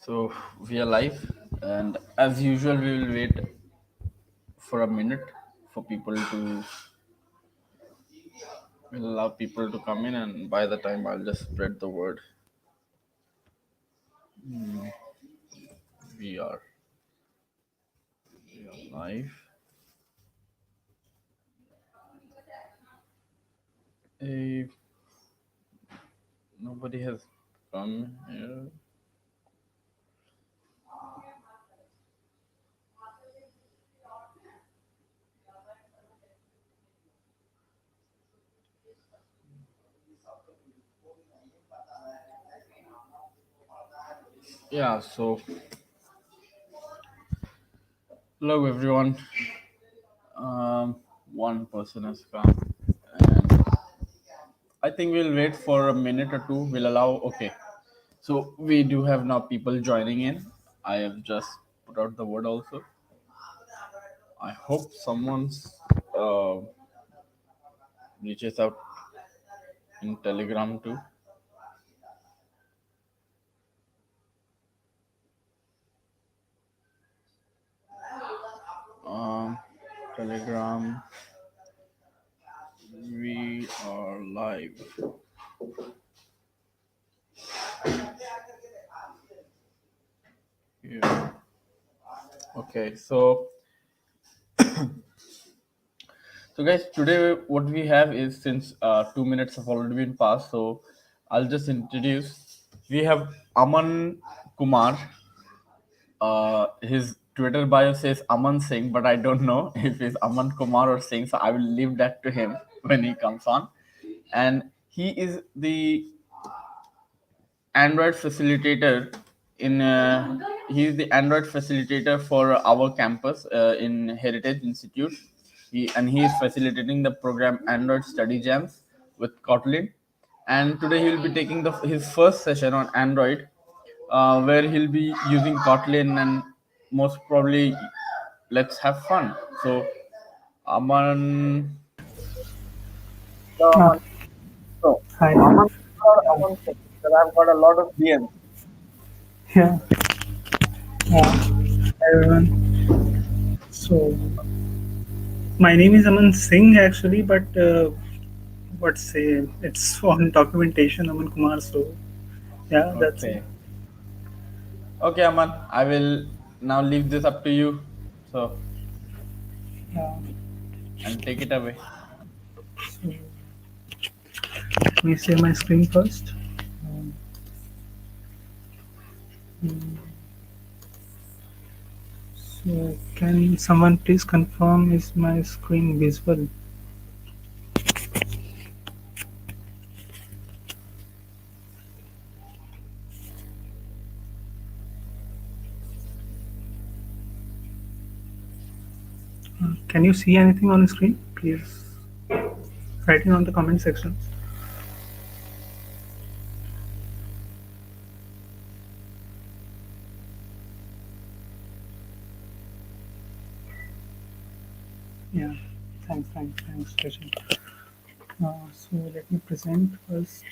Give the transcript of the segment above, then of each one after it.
So we are live, and as usual, we will wait for a minute for people to we'll allow people to come in, and by the time I'll just spread the word. We are, we are live. If nobody has come here. Yeah, so hello everyone. One person has come, and I think we'll wait for a minute or two. We'll allow. Okay, so we do have now people joining in. I have just put out the word also. I hope someone's uh, reaches out in Telegram too. Telegram, we are live. Yeah. Okay, so guys, today what we have is since 2 minutes have already been passed, so I'll just introduce. We have Aman Kumar. His Twitter bio says Aman Singh, but I don't know if it's Aman Kumar or Singh, so I will leave that to him when he comes on. And he is the Android facilitator in. He is the Android facilitator for our campus in Heritage Institute. He is facilitating the program Android Study Jams with Kotlin. And today he will be taking his first session on Android, where he'll be using Kotlin, and most probably let's have fun. So Aman, Ah, So, hi. Aman said that I've got a lot of DMs. Yeah. Hi everyone. So, my name is Aman Singh actually, but what's say it's on documentation Aman Kumar. So, yeah, that's it. okay, okay, Aman, I will now leave this up to you. So Yeah. and take it away. So, let me share my screen first. Um, mm, so, can someone please confirm is my screen visible? Can you see anything on the screen? Please write it on the comment section. Yeah. Thanks, Rachel. So let me present first.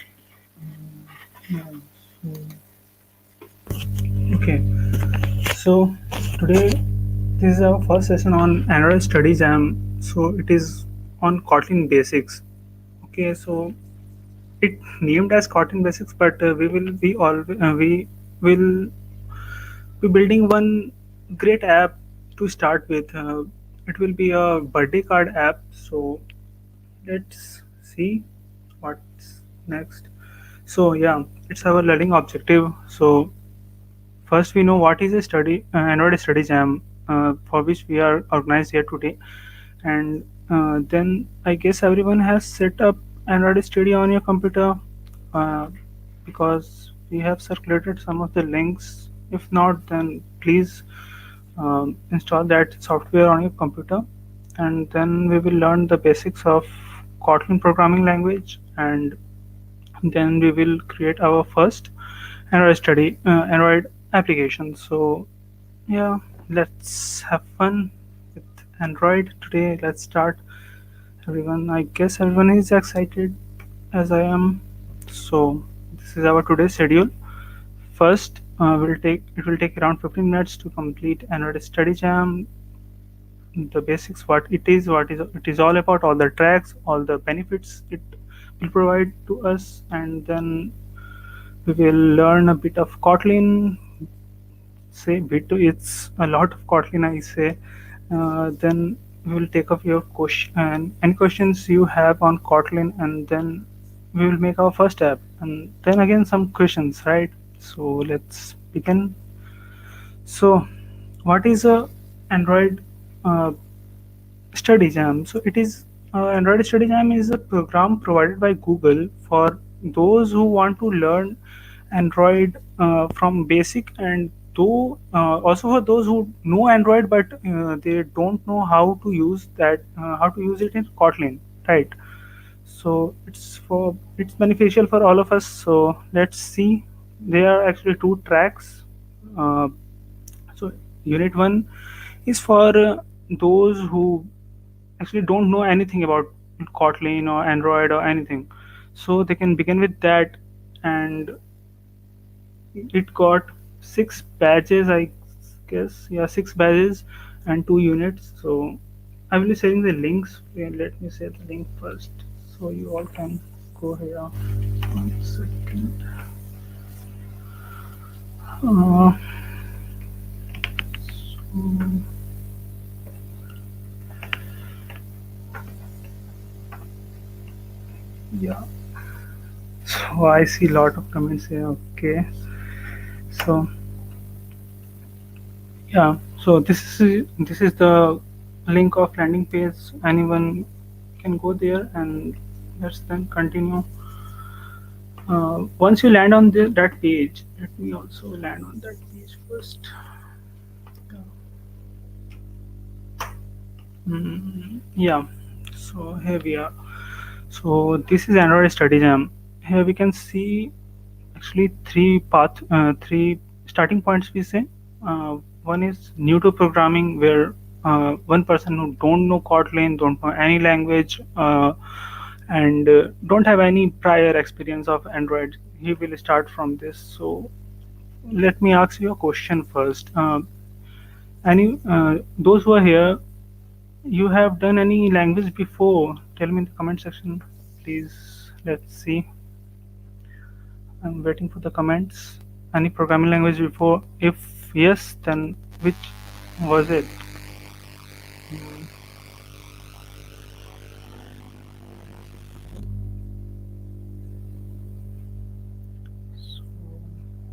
Yeah, okay, so today this is our first session on Android Study Jam. So it is on Kotlin Basics. Okay, so it named as Kotlin Basics, but we will be building one great app to start with. It will be a birthday card app. So let's see what's next. So yeah, it's our learning objective. So first, we know what is a Android Study Jam, for which we are organized here today, and then I guess everyone has set up Android Study on your computer, uh, because we have circulated some of the links. If not, then please install that software on your computer, and then we will learn the basics of Kotlin programming language, and then we will create our first Android application. So yeah, let's have fun with Android today. Let's start, everyone. I guess everyone is excited as I am. So this is our today's schedule. first it will take around 15 minutes to complete Android study jam. The basics, what is it is all about, all the tracks, all the benefits it will provide to us, and then we will learn a bit of Kotlin. Say bit, it's a lot of Kotlin, I say. Then we will take up your question and any questions you have on Kotlin, and then we will make our first app, and then again some questions, right? So let's begin. So what is a Android uh, study jam? So it is Android study jam is a program provided by Google for those who want to learn Android from basic, and though also for those who know Android but they don't know how to use that, how to use it in Kotlin, right? So it's beneficial for all of us. So let's see. There are actually two tracks. Uh, so unit one is for those who actually don't know anything about Kotlin or Android or anything. So they can begin with that, and it got 6 badges, I guess. Yeah, 6 badges and 2 units. So I will be sharing the links. Let me share the link first, so you all can go here. 1 second. Uh, so, yeah. So I see a lot of comments here. Okay. So yeah. So this is the link of landing page. Anyone can go there, and let's then continue. Once you land on that page, let me also land on that page first. Yeah. So here we are. So this is Android Study Jam. Here we can see actually three starting points, we say. One is new to programming, where one person who don't know Kotlin, don't know any language, and don't have any prior experience of Android, he will start from this. So let me ask you a question first. Any those who are here, you have done any language before? Tell me in the comment section, please. Let's see. I'm waiting for the comments. Any programming language before? If yes, then which was it? So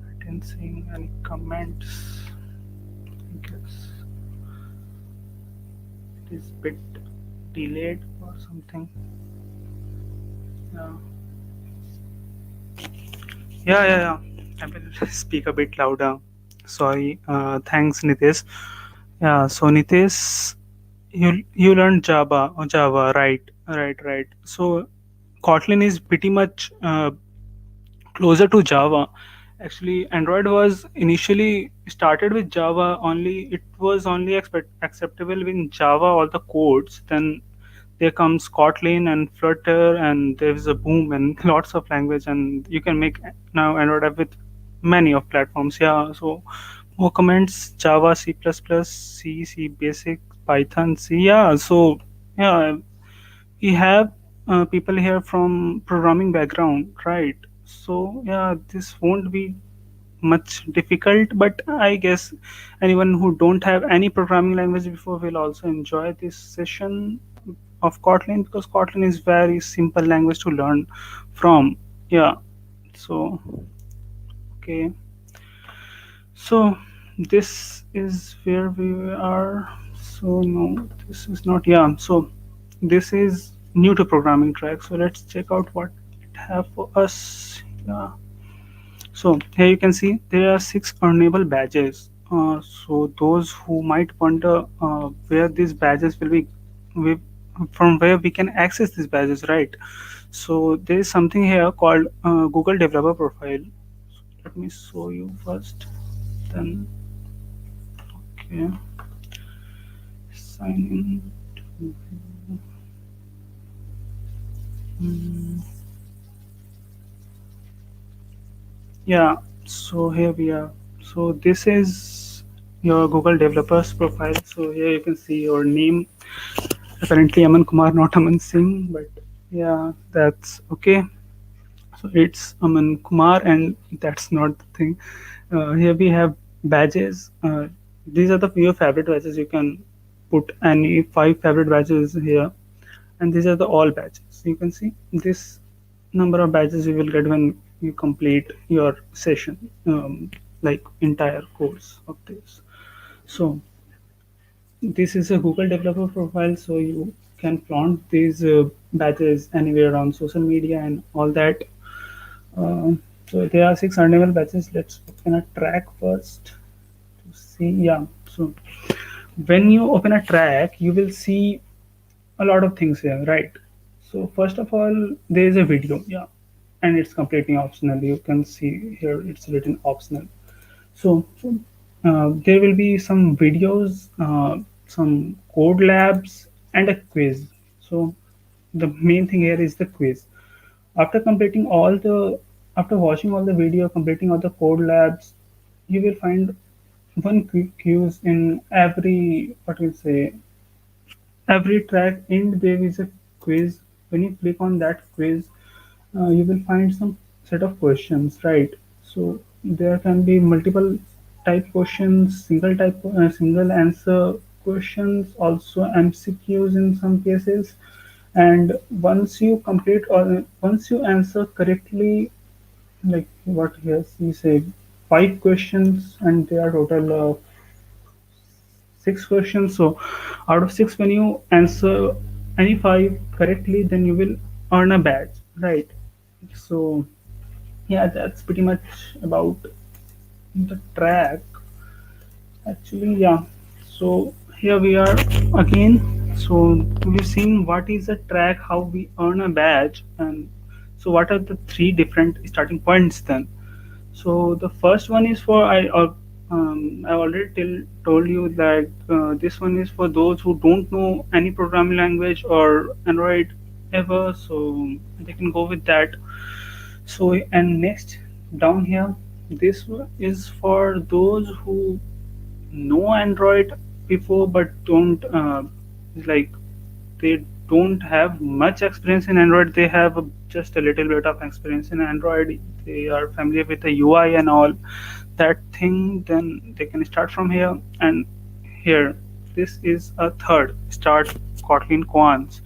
I didn't see any comments. I guess it is bit delayed or something. Yeah. Yeah. I will speak a bit louder. Sorry. Thanks, Nitesh. Yeah. So Nitesh, you learned Java, right. So Kotlin is pretty much closer to Java. Actually, Android was initially started with Java only. It was only acceptable in Java, all the codes. Then there comes Kotlin and Flutter, and there's a boom and lots of language, and you can make now Android app with many of platforms. Yeah, so more comments: Java, C++, C Basic, Python, C. Yeah, so yeah, we have people here from programming background, right? So yeah, this won't be much difficult, but I guess anyone who don't have any programming language before will also enjoy this session of Kotlin, because Kotlin is very simple language to learn from. Yeah. So okay. So this is where we are. So no, this is not. Yeah. So this is new to programming track. So let's check out what it have for us. Yeah. So here you can see there are 6 earnable badges. So those who might wonder where these badges will be, we, from where we can access these badges, right? So there is something here called Google Developer Profile. So let me show you first. Then okay, sign in. Mm, yeah. So here we are. So this is your Google developers profile. So here you can see your name. Apparently Aman Kumar, not Aman Singh, but yeah, that's okay. So it's Aman Kumar, and that's not the thing. Here we have badges. These are your favorite badges. You can put any 5 favorite badges here, and these are the all badges. You can see this number of badges you will get when you complete your session, like entire course of this. So this is a Google developer profile, so you can flaunt these badges anywhere on social media and all that. So there are 6 earnable batches. Let's open a track first to see. Yeah. So when you open a track, you will see a lot of things here, right? So first of all, there is a video. Yeah, and it's completely optional. You can see here it's written optional. So there will be some videos, some code labs, and a quiz. So the main thing here is the quiz. After completing all the, after watching all the video, completing all the code labs, you will find one quiz in every, what you say, every track end there is a quiz. When you click on that quiz, you will find some set of questions, right? So there can be multiple type questions, single answer questions, also MCQs in some cases. And once you complete, or once you answer correctly, like what here you say, 5 questions, and there are total of 6 questions. So out of 6, when you answer any 5 correctly, then you will earn a badge, right? So yeah, that's pretty much about the track. Actually, yeah. So here we are again. So we've seen what is a track, how we earn a badge, and so what are the 3 different starting points then? So the first one is for I already told you that this one is for those who don't know any programming language or Android ever, so they can go with that. So and next down here, this is for those who know Android before but don't like they don't have much experience in Android. They have just a little bit of experience in Android. They are familiar with the UI and all that thing. Then they can start from here. And here, this is a third start Kotlin Quants.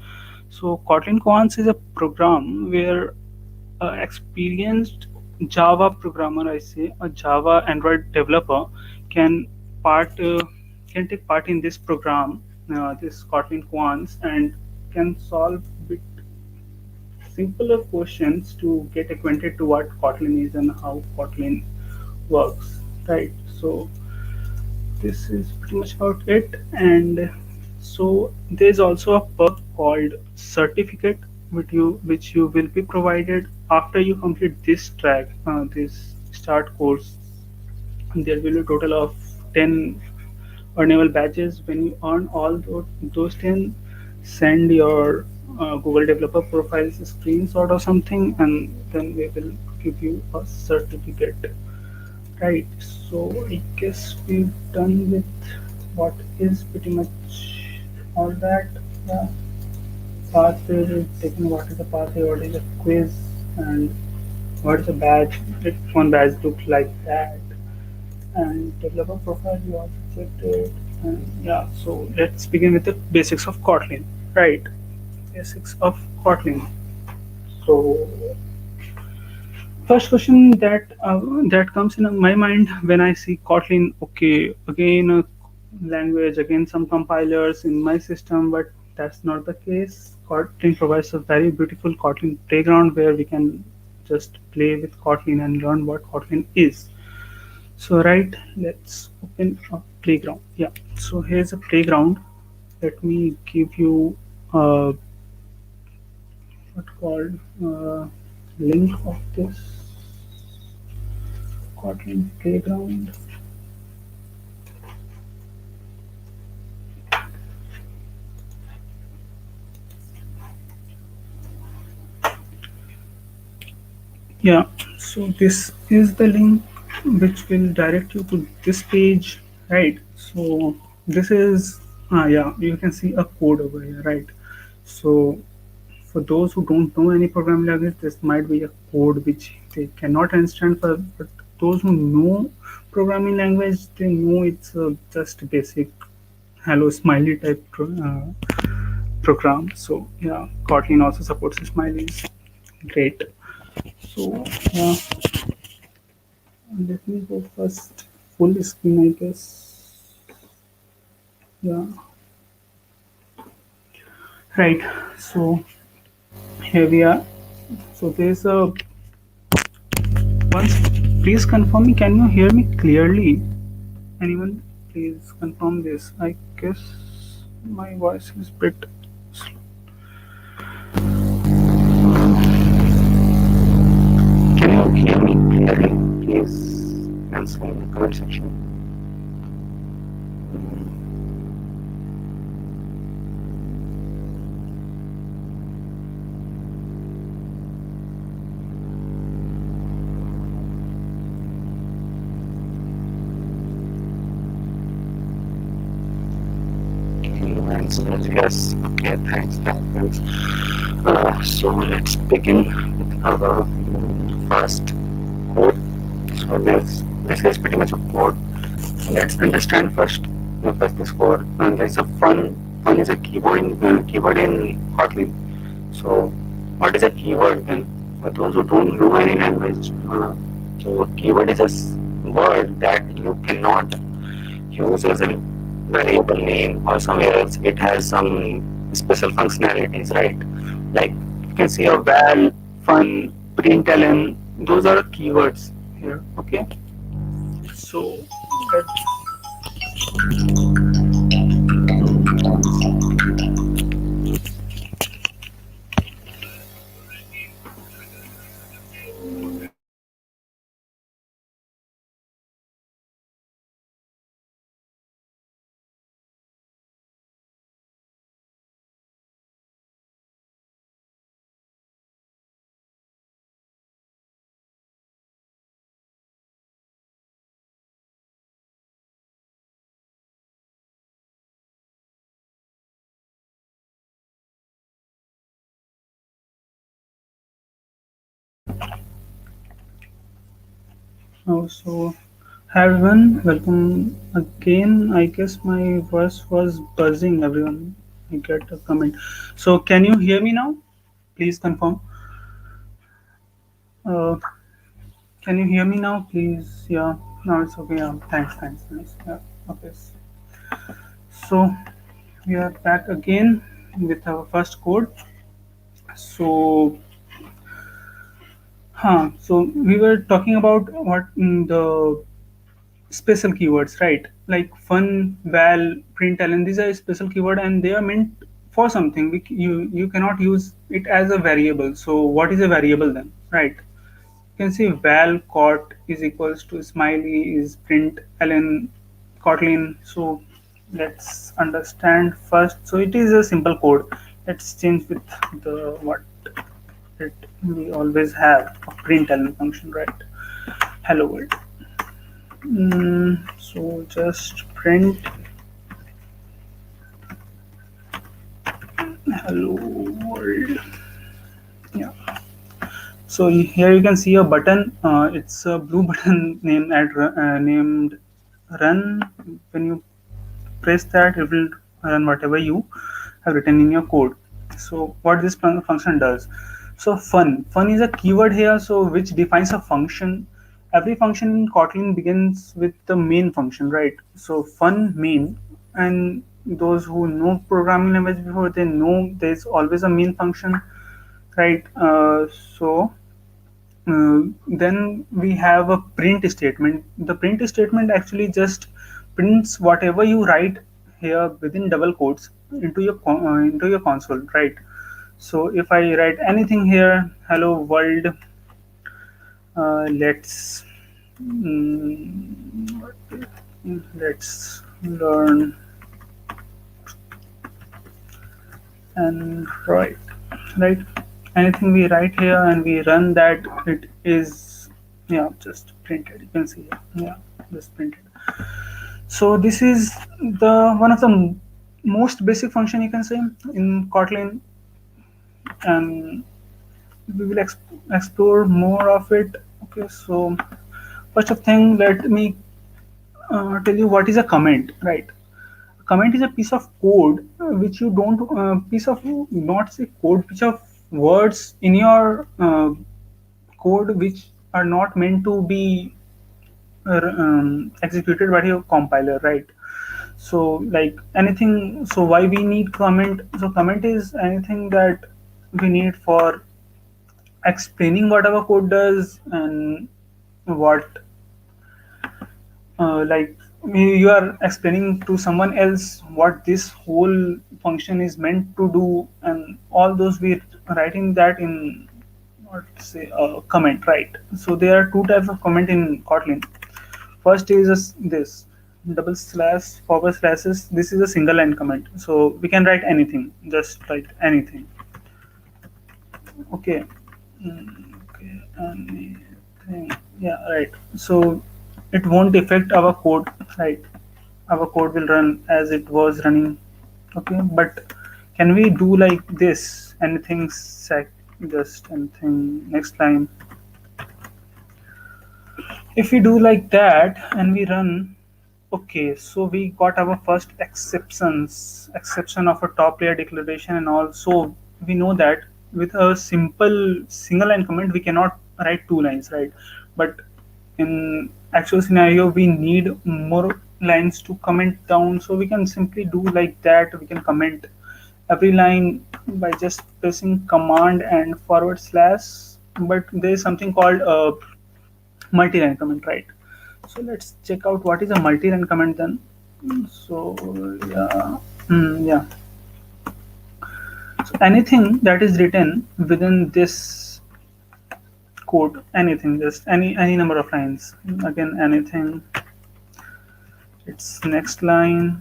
So Kotlin Quants is a program where experienced Java programmer, I say, a Java Android developer can part can take part in this program, this Kotlin Quants, and can solve bit simpler questions to get acquainted to what Kotlin is and how Kotlin works. Right. So this is pretty much about it. And so there's also a perk called certificate which you will be provided after you complete this track, this start course. There will be a total of 10 earnable badges. When you earn all those 10, send your Google developer profiles screenshot or something, and then we will give you a certificate. Right, so I guess we've done with what is pretty much all that. Yeah, pathway we've taken, what is the pathway, what is a quiz, and what is a badge. If one badge looks like that, and developer profile you also checked it. And yeah, so let's begin with the basics of Kotlin. Right, basics of Kotlin. So first question that comes in my mind when I see Kotlin. Okay, again a language, again some compilers in my system, but that's not the case. Kotlin provides a very beautiful Kotlin playground where we can just play with Kotlin and learn what Kotlin is. So right, let's open a playground. Yeah, so here's a playground. Let me give you what called link of this Kotlin playground. Yeah, so this is the link. which will direct you to this page, right? So this is yeah, you can see a code over here, right? So for those who don't know any programming language, this might be a code which they cannot understand. But those who know programming language, they know it's just basic hello smiley type program. So yeah, Kotlin also supports smileys. Great. So yeah, let me go first full screen, I guess. Yeah, right. So here we are. So there's a once. Please confirm me. Can you hear me clearly? Anyone? Please confirm this. I guess my voice is bit slow. Can you hear me clearly? Please answer in the comment section. Answer yes. Okay, thanks. So let's begin with our first code. So this is pretty much a code. Let's understand first this code. And there's a fun. Fun is a keyword in Kotlin. So what is a keyword then? For those who don't know any language, so a keyword is a word that you cannot use as a variable name or somewhere else. It has some special functionalities, right? Like you can see a val, fun, println. Those are keywords here. Okay. So so hi everyone, welcome again. I guess my voice was buzzing. Everyone, I get a comment. So can you hear me now? Please confirm. Uh, can you hear me now, please? Yeah, now it's okay. Yeah, thanks. Yeah, okay. So we are back again with our first code. So, so we were talking about what the special keywords, right? Like fun, val, println. These are special keyword, and they are meant for something. You cannot use it as a variable. So what is a variable then, right? You can see val cot is equals to smiley is print ln kotlin. So let's understand first. So it is a simple code. Let's change with the what it we always have a print ln function, right? Hello world. So just print hello world. Yeah. So here you can see a button. It's a blue button named run. When you press that, it will run whatever you have written in your code. So what this function does. So fun is a keyword here, so which defines a function. Every function in Kotlin begins with the main function, right? So fun main, and those who know programming language before, they know there's always a main function, right? Then we have a print statement. The print statement actually just prints whatever you write here within double quotes into your console, right? So if I write anything here, hello world, let's mm, let's learn and write, right? Anything we write here and we run that, it is Yeah, just printed. You can see it. Yeah, just printed. So this is the one of the most basic function you can say in Kotlin, and we will explore more of it. Okay, so first of thing, let me tell you what is a comment, right? A comment is a piece of code which you don't piece of not say code, piece of words in your code which are not meant to be executed by your compiler, right? So like anything, so why we need comment? So comment is anything that we need for explaining what our code does, and what like you are explaining to someone else what this whole function is meant to do, and all those we writing that in what say a comment, right? So there are two types of comment in Kotlin. First is this double slash forward slashes. This is a single line comment, so we can write anything, just write anything. Okay. Okay, anything. Yeah, right. So it won't affect our code, right? Our code will run as it was running. Okay, but can we do like this? Anything sec, just anything next line. If we do like that and we run, okay, so we got our first exception of a top layer declaration, and also we know that with a simple single line comment we cannot write two lines, right? But in actual scenario we need more lines to comment down, so we can simply do like that. We can comment every line by just pressing command and forward slash, but there is something called a multi-line comment, right? So let's check out what is a multi-line comment then. So yeah, yeah. So anything that is written within this code, anything, just any number of lines. Again, anything. It's next line,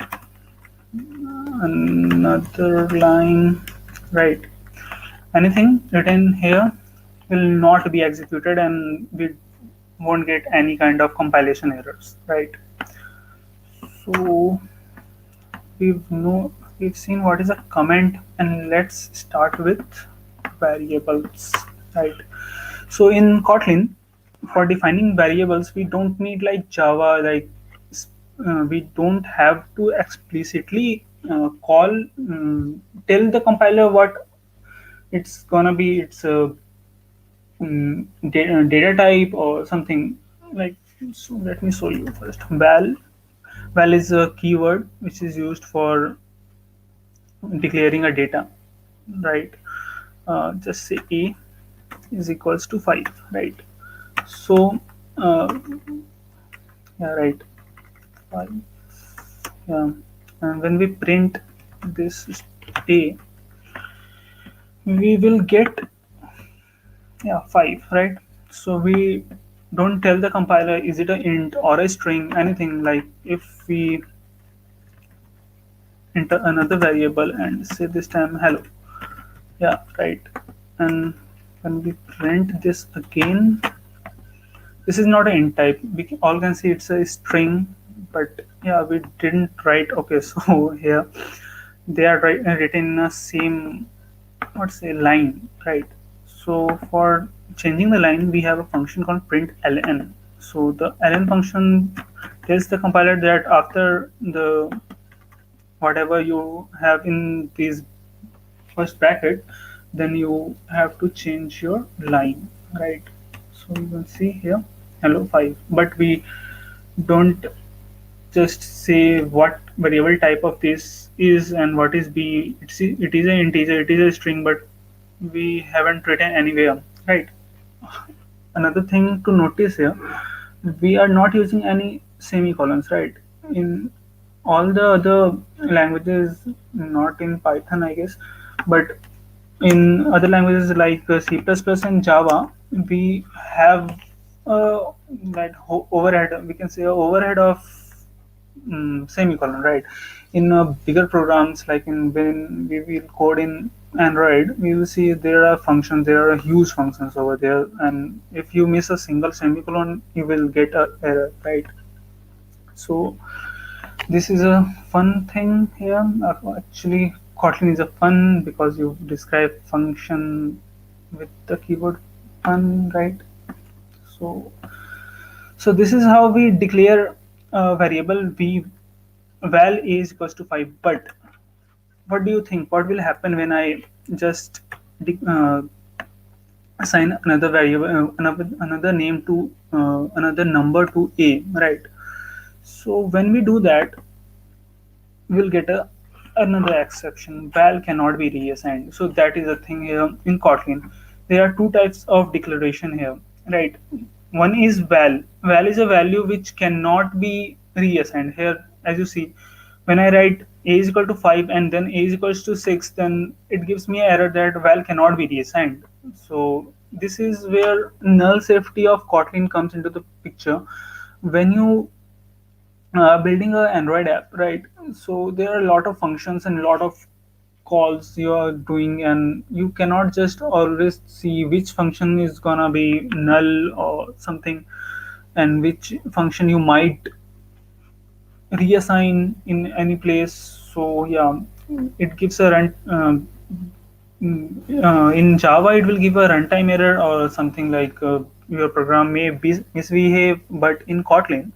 another line, right? Anything written here will not be executed, and we won't get any kind of compilation errors, right? So we've seen what is a comment, and let's start with variables, right? So in Kotlin, for defining variables we don't need like Java, like we don't have to explicitly call tell the compiler what it's gonna be. It's a data type or something like. So let me show you first. Val is a keyword which is used for declaring a data, right? Just say a is equals to 5, right? So uh, yeah, right, 5. Yeah, and when we print this a, we will get, yeah, 5, right? So we don't tell the compiler is it a int or a string, anything. Like if we enter another variable and say this time hello, yeah, right. And when we print this again, this is not an int type. We all can see it's a string, but yeah, we didn't write. Okay, so here they are written in a same, what's a line, right? So for changing the line, we have a function called print ln. So the ln function tells the compiler that after the whatever you have in these first bracket, then you have to change your line, right? So you can see here hello 5, but we don't just say what variable type of this is and what is b. It is an integer, it is a string, but we haven't written anywhere, right? Another thing to notice here, we are not using any semicolons, right? In all the other languages, not in Python I guess, but in other languages like C++ and Java, we have uh, that overhead, we can say overhead of semicolon, right? In bigger programs, like in when we will code in Android, we will see there are functions, there are huge functions over there, and if you miss a single semicolon, you will get a error, right? So this is a fun thing here. Actually, Kotlin is a fun because you describe function with the keyword fun, right? So, so this is how we declare a variable v val is equals to 5. But what do you think? What will happen when I just assign another variable, another name to another number to a, right? So when we do that, we'll get another exception. Val cannot be reassigned. So that is a thing here in Kotlin. There are two types of declaration here, right? One is val. Val is a value which cannot be reassigned. Here, as you see, when I write a is equal to 5 and then a is equals to 6, then it gives me an error that val cannot be reassigned. So this is where null safety of Kotlin comes into the picture. When you building an Android app, right? So there are a lot of functions and a lot of calls you are doing, and you cannot just always see which function is gonna be null or something, and which function you might reassign in any place. So yeah, it gives a run. In Java, it will give a runtime error or something like your program may misbehave. But in Kotlin,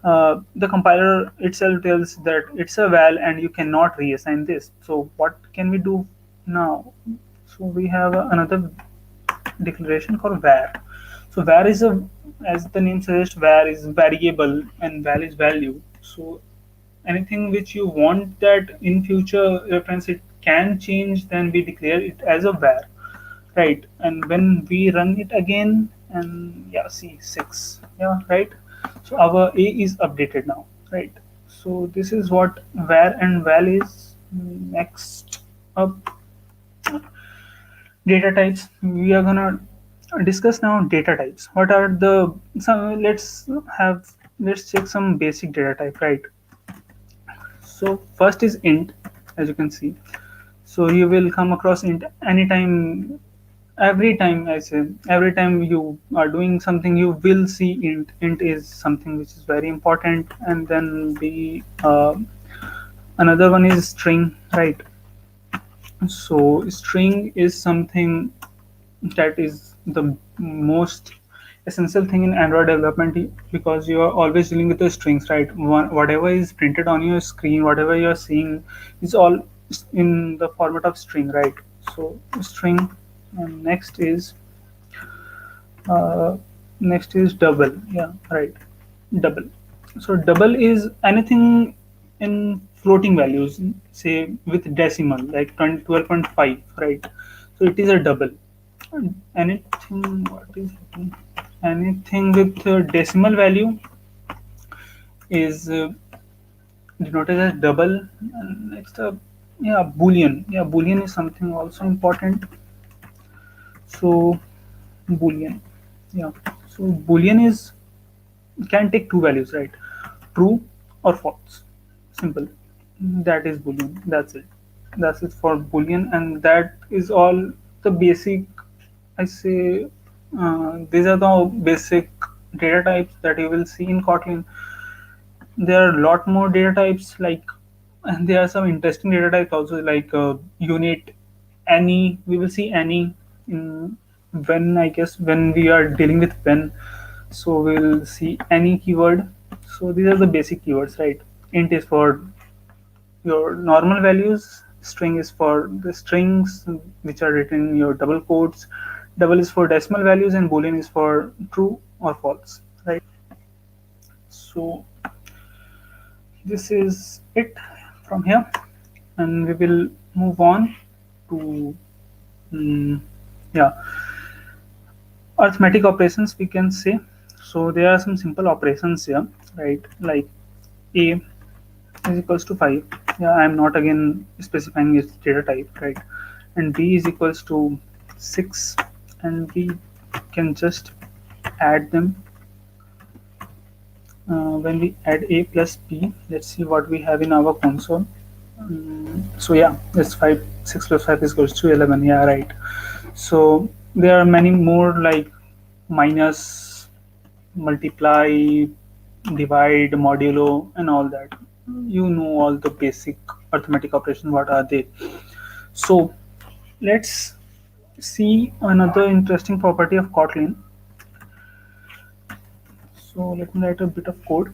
the compiler itself tells that it's a val and you cannot reassign this. So what can we do now? So we have another declaration called var. So var is a, as the name suggests, var is variable and val is value. So anything which you want that in future reference it can change, then we declare it as a var, right? And when we run it again, and yeah, see 6, yeah, right? So our a is updated now, right? So this is what var and val is. Next up, data types. We are gonna discuss now data types. What are the some? Let's check some basic data type, right? So first is int, as you can see. So you will come across int anytime, every time. I say every time you are doing something, you will see int. Int is something which is very important. And then the another one is string, right? So string is something that is the most essential thing in Android development, because you are always dealing with the strings, right? Whatever is printed on your screen, whatever you are seeing, is all in the format of string, right? So string. And uh, next is double. Yeah, right. Double. So double is anything in floating values, say with decimal, like 12.5, right? So it is a double. Anything, what is happening? Anything with decimal value is denoted as double. And next up, yeah, boolean. Yeah, boolean is something also important. So boolean, yeah. So boolean is can take two values, right? True or false. Simple. That is boolean. That's it. That's it for boolean, and that is all the basic. I say these are the basic data types that you will see in Kotlin. There are a lot more data types, like, and there are some interesting data types also, like unit, any. We will see any in when, I guess, when we are dealing with when. So we'll see any keyword. So these are the basic keywords, right? Int is for your normal values, string is for the strings which are written in your double quotes, double is for decimal values, and boolean is for true or false, right? So this is it from here, and we will move on to yeah, arithmetic operations, we can say. So there are some simple operations here, right? Like a is equals to 5. Yeah, I'm not again specifying its data type, right? And b is equals to 6, and we can just add them. when we add a plus b, let's see what we have in our console. So yeah, it's 5, 6 plus 5 is equals to 11. Yeah, right. So there are many more like minus, multiply, divide, modulo, and all that. You know all the basic arithmetic operations. What are they? So let's see another interesting property of Kotlin. So let me write a bit of code.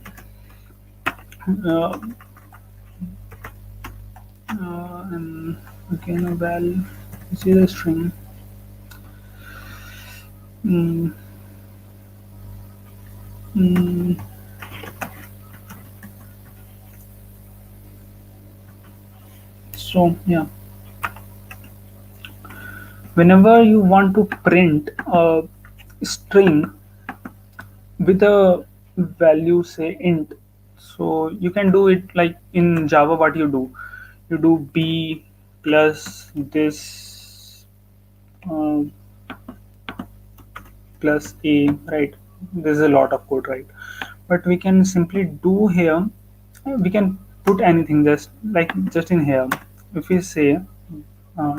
Uh, and again a val, which is a string. Mm, mm, so yeah, whenever you want to print a string with a value say int, so you can do it like in Java. What you do b plus this uh, plus a, right? There's a lot of code, right? But we can simply do here, we can put anything just like just in here. If we say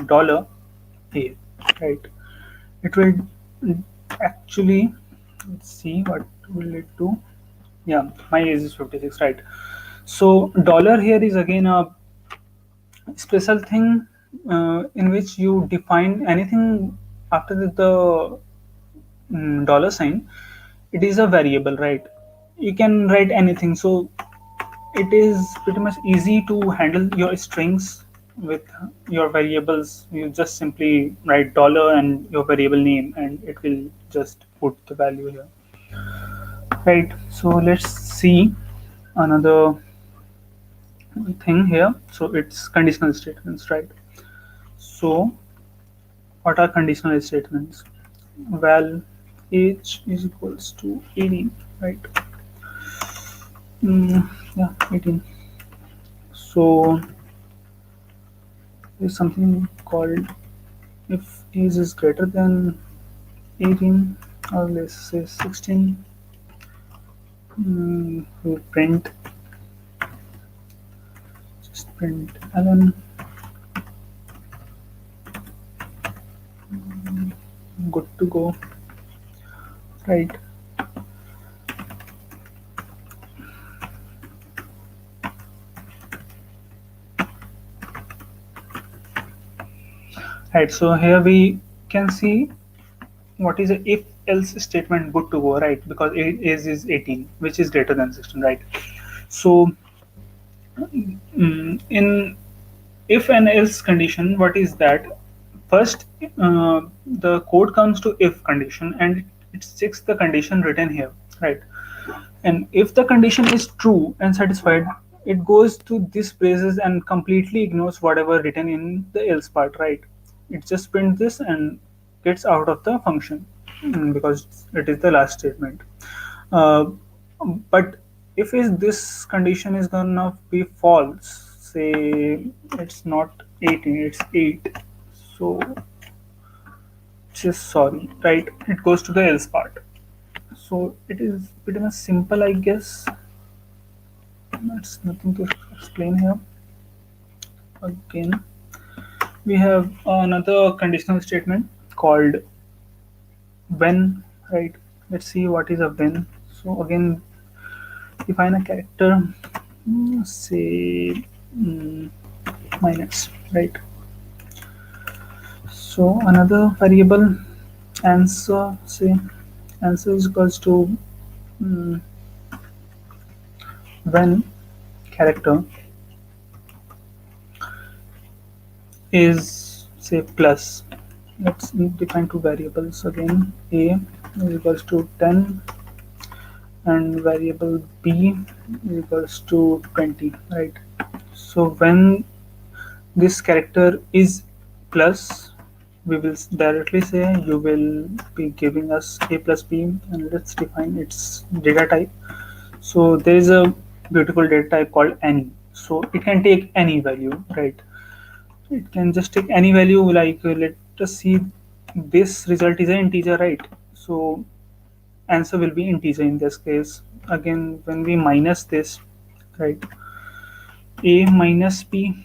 dollar a, right, it will actually, let's see what will it do. Yeah, my age is 56, right? So dollar here is again a special thing in which you define anything after the dollar sign. It is a variable, right? You can write anything. So it is pretty much easy to handle your strings with your variables. You just simply write dollar and your variable name, and it will just put the value here, right? So let's see another thing here. So it's conditional statements, right? So what are conditional statements? Val age is equals to 18, right? Yeah, 18. So there's something called if age is greater than 18, or let's say 16, we print, just print 11. Good to go, right? Right, so here we can see what is a if else statement. Good to go, right? Because age is 18, which is greater than 16, right? So in if and else condition, what is that? First, the code comes to if condition and it checks the condition written here, right? And if the condition is true and satisfied, it goes to this braces and completely ignores whatever written in the else part, right? It just prints this and gets out of the function, because it is the last statement. Uh, but if is this condition is gonna be false, say it's not 18, it's 8, so just sorry, right? It goes to the else part. So it is pretty much simple, I guess. That's nothing to explain here. Again, we have another conditional statement called when, right? Let's see what is a when. So again, define a character, say minus, right? So another variable answer, say answer is equals to when character is say plus. Let's define two variables again. A is equals to 10 and variable b is equals to 20, right? So when this character is plus, we will directly say you will be giving us a plus b, and let's define its data type. So there is a beautiful data type called any, so it can take any value, right? It can just take any value, like let us see, this result is an integer, right? So answer will be integer in this case. Again, when we minus this, right, a minus b,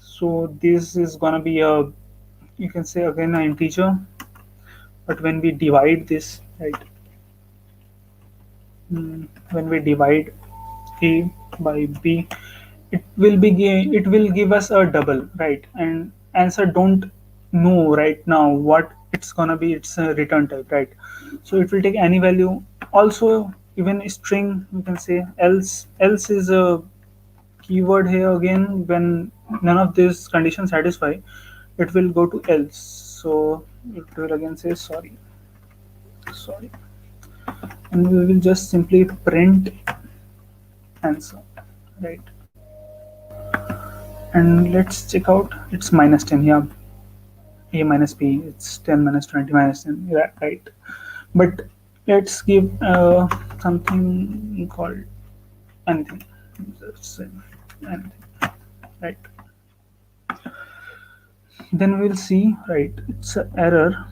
so this is gonna be a, you can say again an integer, but when we divide this, right, when we divide a by b, it will give us a double, right, and answer don't know right now what it's gonna be, it's a return type, right, so it will take any value. Also, even a string, you can say else is a keyword here. Again, when none of these conditions satisfy, it will go to else, so it will again say sorry, and we will just simply print answer, right, and let's check out, it's minus 10, yeah, a minus b, it's 10 minus 20 minus 10, yeah, right, but let's give something called anything, let's say anything, right, then we'll see, right, it's an error,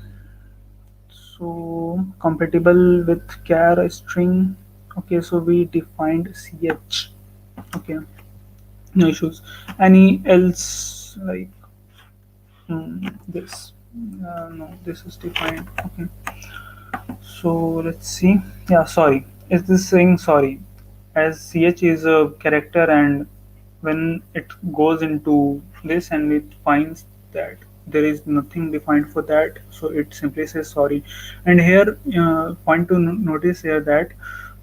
so compatible with char string. Okay, so we defined ch, okay, no issues. Any else like this, no, this is defined, okay, so let's see, yeah, sorry, is this saying sorry, as ch is a character, and when it goes into this and it finds that there is nothing defined for that, so it simply says sorry. And here, point to notice here that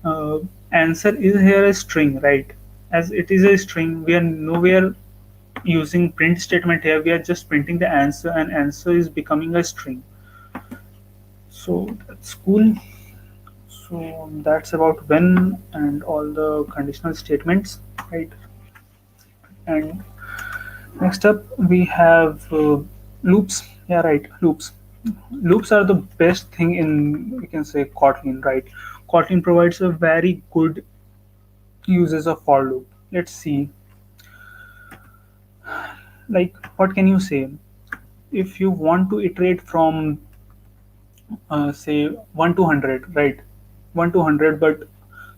uh, answer is here a string, right, as it is a string, we are nowhere using print statement here, we are just printing the answer, and answer is becoming a string, so that's cool. So that's about when and all the conditional statements, right? And next up we have loops. Yeah, right. Loops. Loops are the best thing in, we can say, Kotlin, right? Kotlin provides a very good uses of for loop. Let's see. Like, what can you say? If you want to iterate from say 1 to 100, right, 1 to 100, but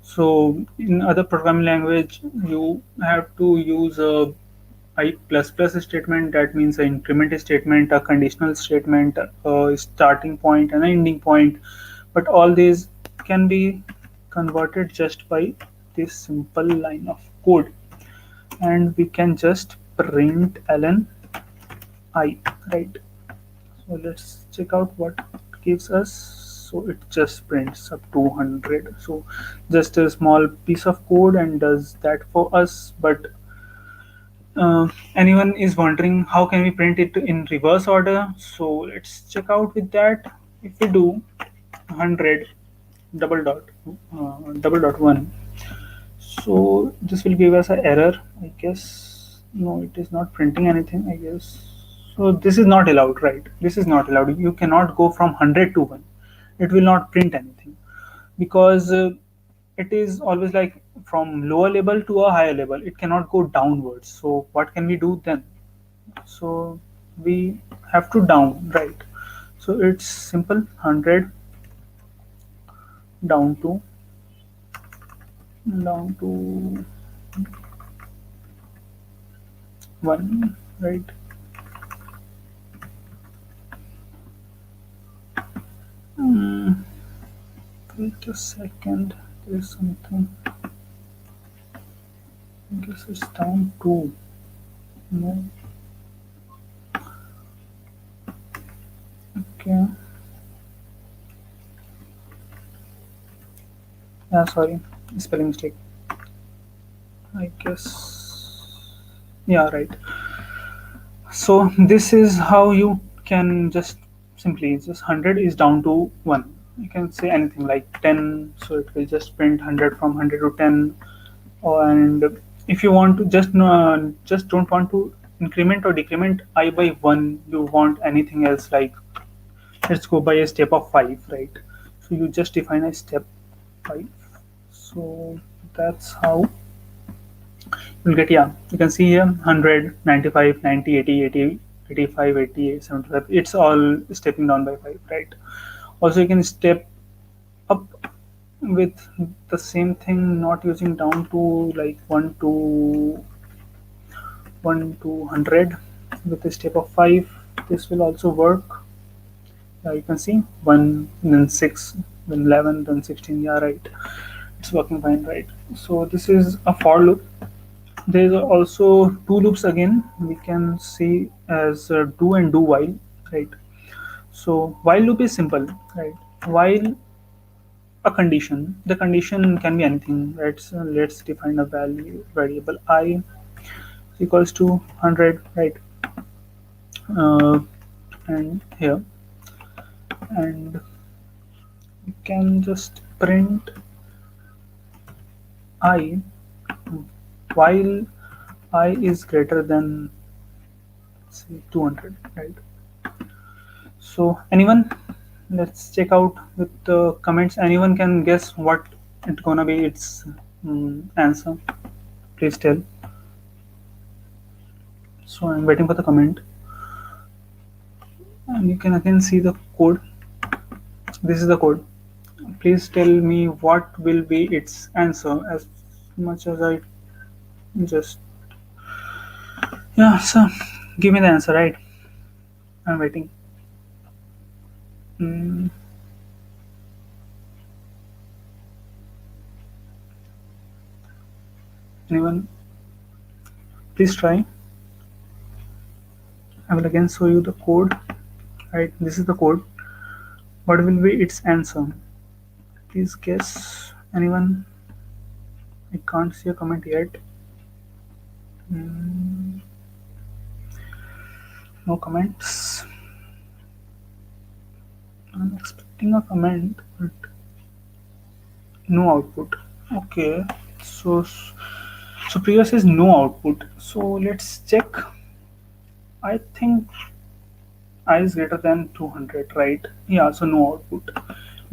so in other programming language you have to use a I plus plus statement, that means an increment statement, a conditional statement, a starting point and an ending point, but all these can be converted just by this simple line of code, and we can just print ln I, right. So let's check out what it gives us. So it just prints up to 100. So just a small piece of code and does that for us. But anyone is wondering how can we print it in reverse order? So let's check out with that. If we do 100 double dot 1, so this will give us an error, I guess. No, it is not printing anything, I guess. So this is not allowed, right? This is not allowed. You cannot go from 100 to 1. It will not print anything because it is always like from lower level to a higher level. It cannot go downwards. So what can we do then? So we have to down, right? So it's simple, 100 down to 1, right? Wait a second, there's something. I guess it's down to no. Okay. Yeah, sorry, spelling mistake. I guess. Yeah, right. So this is how you can just simply just 100 is down to 1. You can say anything like 10, so it will just print 100 from 100 to 10. And if you want to just don't want to increment or decrement I by 1, you want anything else like let's go by a step of 5, right? So you just define a step 5. So that's how you'll get, yeah, you can see here 100, 95, 90, 80, 80, 85, 88, 75. It's all stepping down by 5, right? Also you can step with the same thing, not using down to like 1 to 100 with a step of 5. This will also work. You can see 1, then 6, then 11, then 16. Yeah, right, it's working fine, right? So this is a for loop. There is also two loops again we can see as do and do while, right? So while loop is simple, right? While a condition, the condition can be anything. Let's define a value variable I equals to 100, right? uh, and here, and we can just print I while I is greater than, say, 200, right? So anyone, let's check out with the comments. Anyone can guess what it's gonna be its answer? Please tell. So I'm waiting for the comment, and you can again see the code. This is the code. Please tell me what will be its answer, as much as I just, yeah. So give me the answer, right? I'm waiting. Mm, anyone? Please try. I will again show you the code. Right, this is the code. What will be its answer? Please guess. Anyone? I can't see a comment yet. Mm, no comments. I'm expecting a comment, but no output. Okay, so previous is no output. So let's check. I think I is greater than 200, right? Yeah, so no output.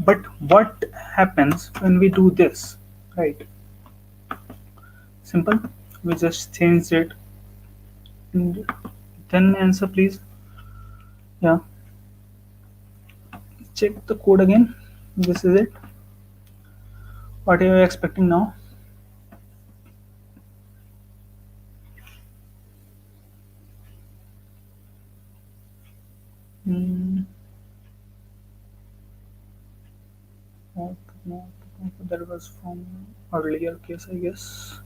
But what happens when we do this, right? Simple. We just change it. And then answer, please. Yeah. Check the code again. This is it. What are you expecting now? Hmm. No, that was from earlier case, I guess.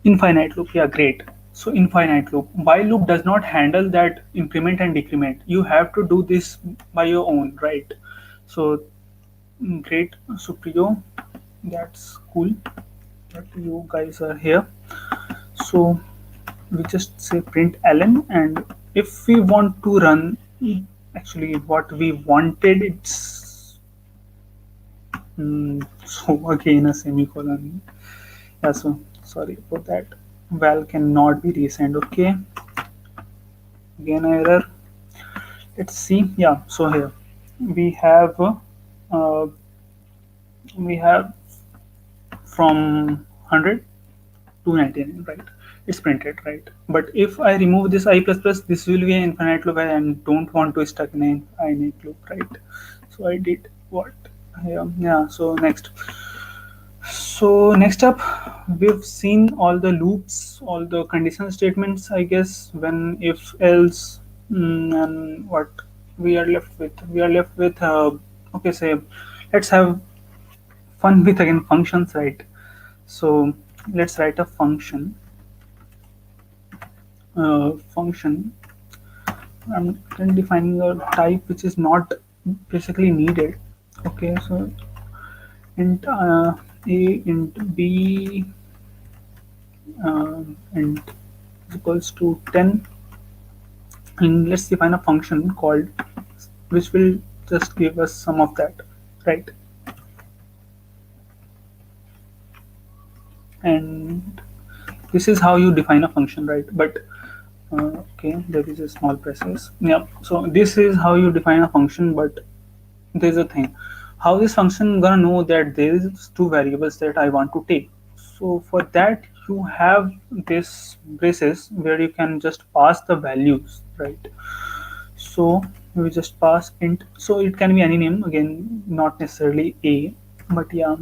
Infinite loop, yeah, great. So infinite loop. While loop does not handle that increment and decrement. You have to do this by your own, right? So great, Supriyo. That's cool that you guys are here. So we just say print ln, and if we want to run, actually what we wanted, it's so again a semicolon. Yeah, so sorry about that. Val cannot be resend. Okay, again error. Let's see. Yeah, so here we have uh, we have from 100 to 99, right? It's printed, right? But if I remove this I plus plus, this will be an infinite loop, and don't want to stuck in an infinite loop, right? So I did what? Yeah. So next up, we've seen all the loops, all the conditional statements, I guess. When, if, else, and what we are left with? We are left with okay. Say, let's have fun with again functions, right? So let's write a function. Function. I'm defining a type which is not basically needed. Okay, so int a, int b, int equals to 10, and let's define a function called, which will just give us some of that, right? And this is how you define a function, right? But okay, there is a small process. Yeah, so this is how you define a function, but there's a thing. How this function gonna know that there is two variables that I want to take? So for that, you have this braces where you can just pass the values, right? So we just pass int. So it can be any name, again, not necessarily a. but yeah,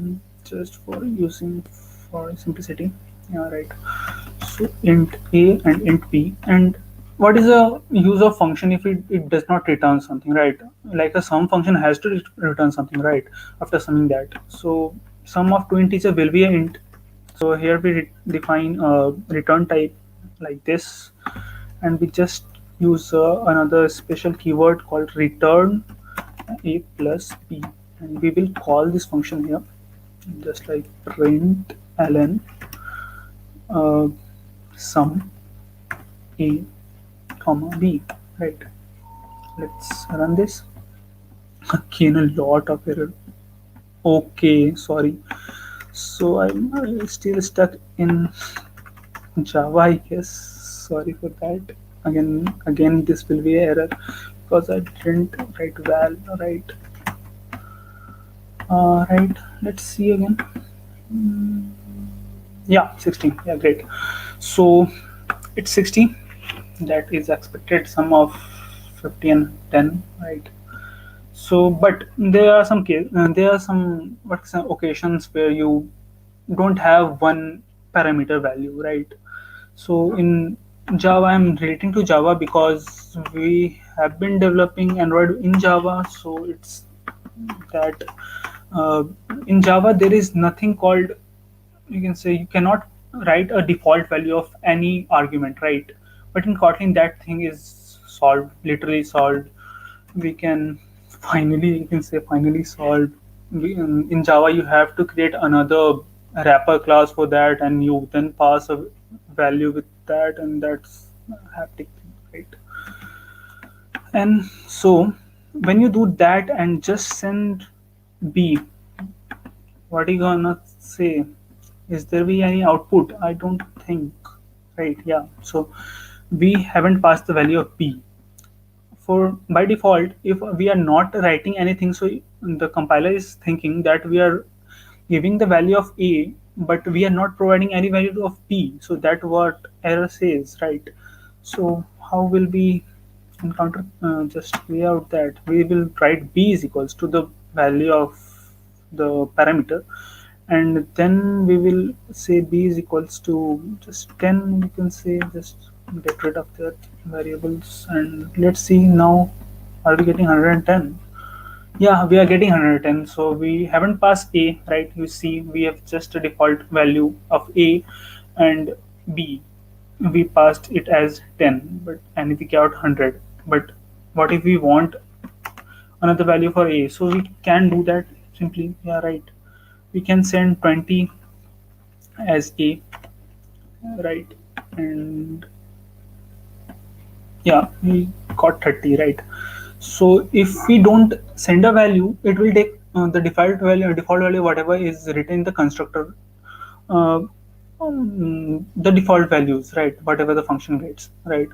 just for using for simplicity. Yeah, right. So int a and int b. And what is the use of function if it does not return something, right? Like a sum function has to return something, right? After summing that, so sum of two integer will be an int. So here we define a return type like this, and we just use another special keyword called return a plus b, and we will call this function here just like print ln uh, sum a comma b, right? Let's run this. Again, a lot of error. Okay, sorry. So I'm still stuck in Java, I guess. Sorry for that. Again, this will be an error because I didn't write well. Right. Right. Let's see again. Yeah, 16. Yeah, great. So it's 60. That is expected sum of 50 and 10, right? So, but there are some occasions where you don't have one parameter value, right? So in Java, I'm relating to Java because we have been developing Android in Java. So it's that uh, in Java there is nothing called, you can say, you cannot write a default value of any argument, right? But in Kotlin that thing is solved, literally solved. We can finally, you can say, finally solved. In Java you have to create another wrapper class for that, and you then pass a value with that, and that's a haptic thing, right? And so when you do that and just send b, what are you gonna say? Is there be any output? I don't think, right? Yeah, so we haven't passed the value of b. For by default, if we are not writing anything, so the compiler is thinking that we are giving the value of a, but we are not providing any value of b. So that what error says, right? So how will we encounter, just way out that we will write b is equals to the value of the parameter, and then we will say b is equals to just 10. You can say just get rid of that variables, and let's see now, are we getting 110? Yeah, we are getting 110. So we haven't passed a, right? You see we have just a default value of a, and b we passed it as 10, but and we got 100. But what if we want another value for a? So we can do that simply. Yeah, right. We can send 20 as a, right? And yeah, we got 30, right? So if we don't send a value, it will take the default value whatever is written in the constructor, uh, the default values, right? Whatever the function gets, right?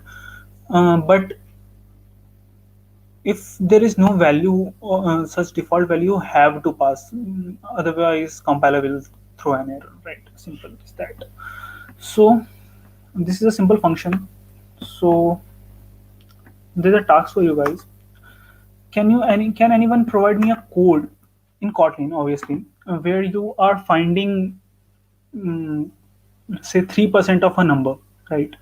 But if there is no value, such default value have to pass. Otherwise compiler will throw an error, right? Simple as that. So this is a simple function. So there's a task for you guys. Can anyone provide me a code in Kotlin, obviously, where you are finding, um, say 3% of a number, right?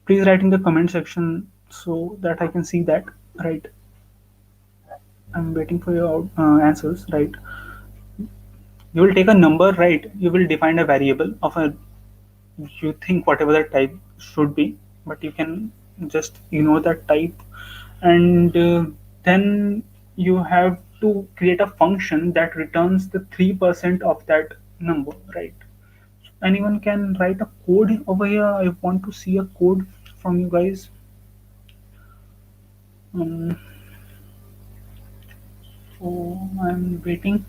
Please write in the comment section so that I can see that, right? I'm waiting for your answers, right? You will take a number, right? You will define a variable of a, you think whatever the type should be, but you can just ignore that type, and then you have to create a function that returns the 3% of that number, right? Anyone can write a code over here? I want to see a code from you guys. um, so I'm waiting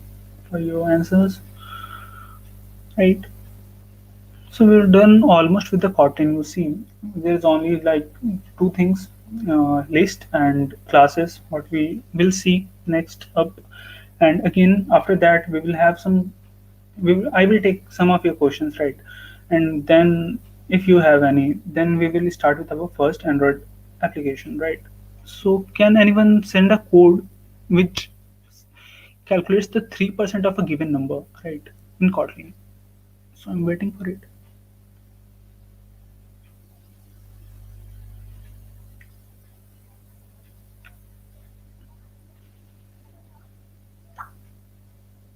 for your answers, right? So we're done almost with the Kotlin. You see, there's only like two things, list and classes, what we will see next up. And again, after that, we will have some, I will take some of your questions, right? And then if you have any, then we will start with our first Android application, right? So can anyone send a code which calculates the 3% of a given number, right, in Kotlin. So I'm waiting for it.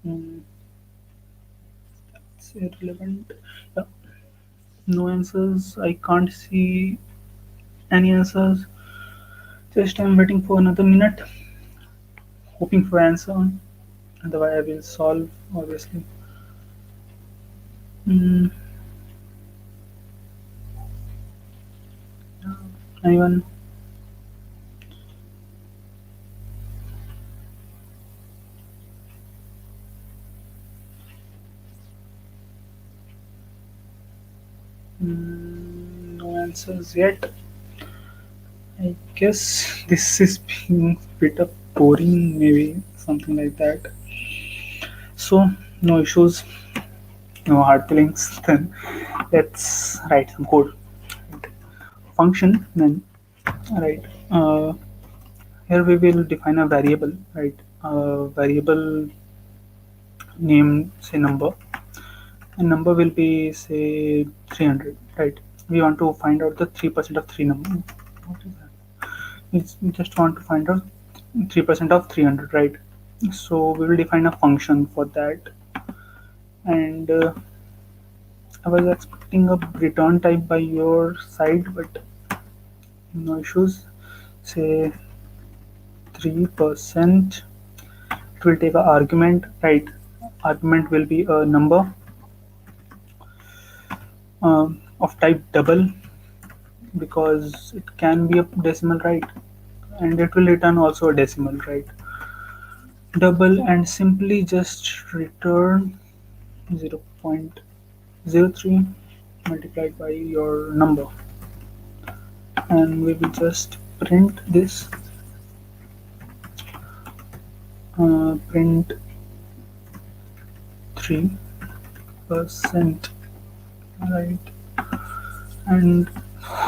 Hmm, it's irrelevant. Yeah, no answers. I can't see any answers. Just I'm waiting for another minute, hoping for answer. Otherwise, I will solve obviously. Hmm, anyone? No answers yet. I guess this is being bit of boring, maybe something like that. So no issues, no hard feelings. Then let's write some code. Function then, right? Here we will define a variable, right? Variable name say number, and number will be say 300, right? We want to find out the 3% of three number. What is that? We just want to find out 3% of 300, right? So we will define a function for that, and I was expecting a return type by your side, but no issues. Say 3%. It will take an argument, right? Argument will be a number of type double, because it can be a decimal, right? And it will return also a decimal, right? Double, and simply just return 0.03 multiplied by your number, and we will just print this, print 3%, right? And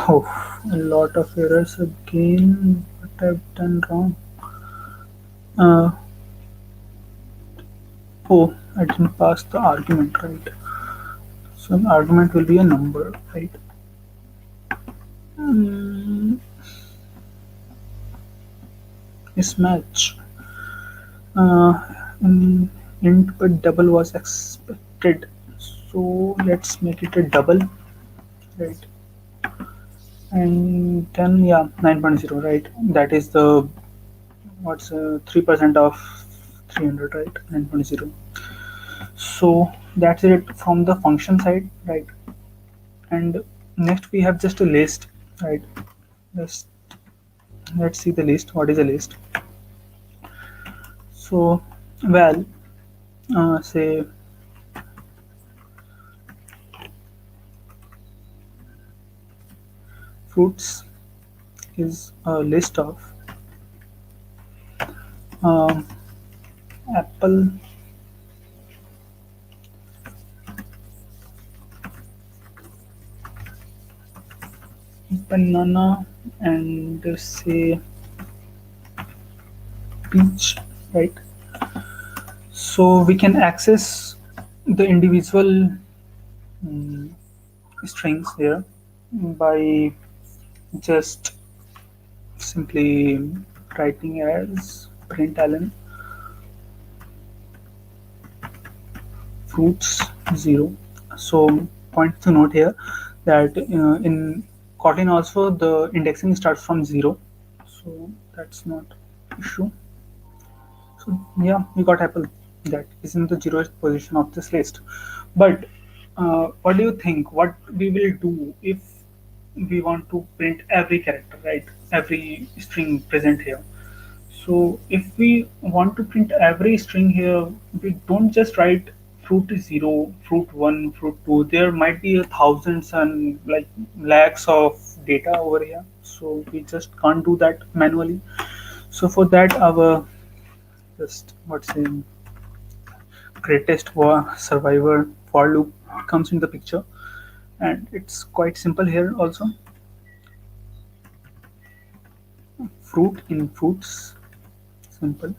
oh, a lot of errors again. What I've done wrong? uh, oh, I didn't pass the argument, right? So an argument will be a number, right? mm, Mismatch. uh, mm, int but double was expected, so let's make it a double, right? And then yeah, 9.0, right? That is the what's 3% of 300, right? 9.0. So that's it from the function side, right? And next we have just a list, right? let's let's see the list. What is a list? So well, say fruits is a list of um, apple, banana, and say peach, right? So we can access the individual mm, strings here by just simply writing as println fruits 0. So point to note here that in Kotlin also the indexing starts from 0, so that's not issue. So yeah, we got apple. That is in the 0th position of this list. But what do you think? What we will do if we want to print every character, right? Every string present here. So if we want to print every string here, we don't just write fruit 0, fruit 1, fruit 2. There might be thousands and like lakhs of data over here. So we just can't do that manually. So for that, our just what's in greatest survivor for loop comes in the picture, and it's quite simple here also. Fruit in fruits, simple.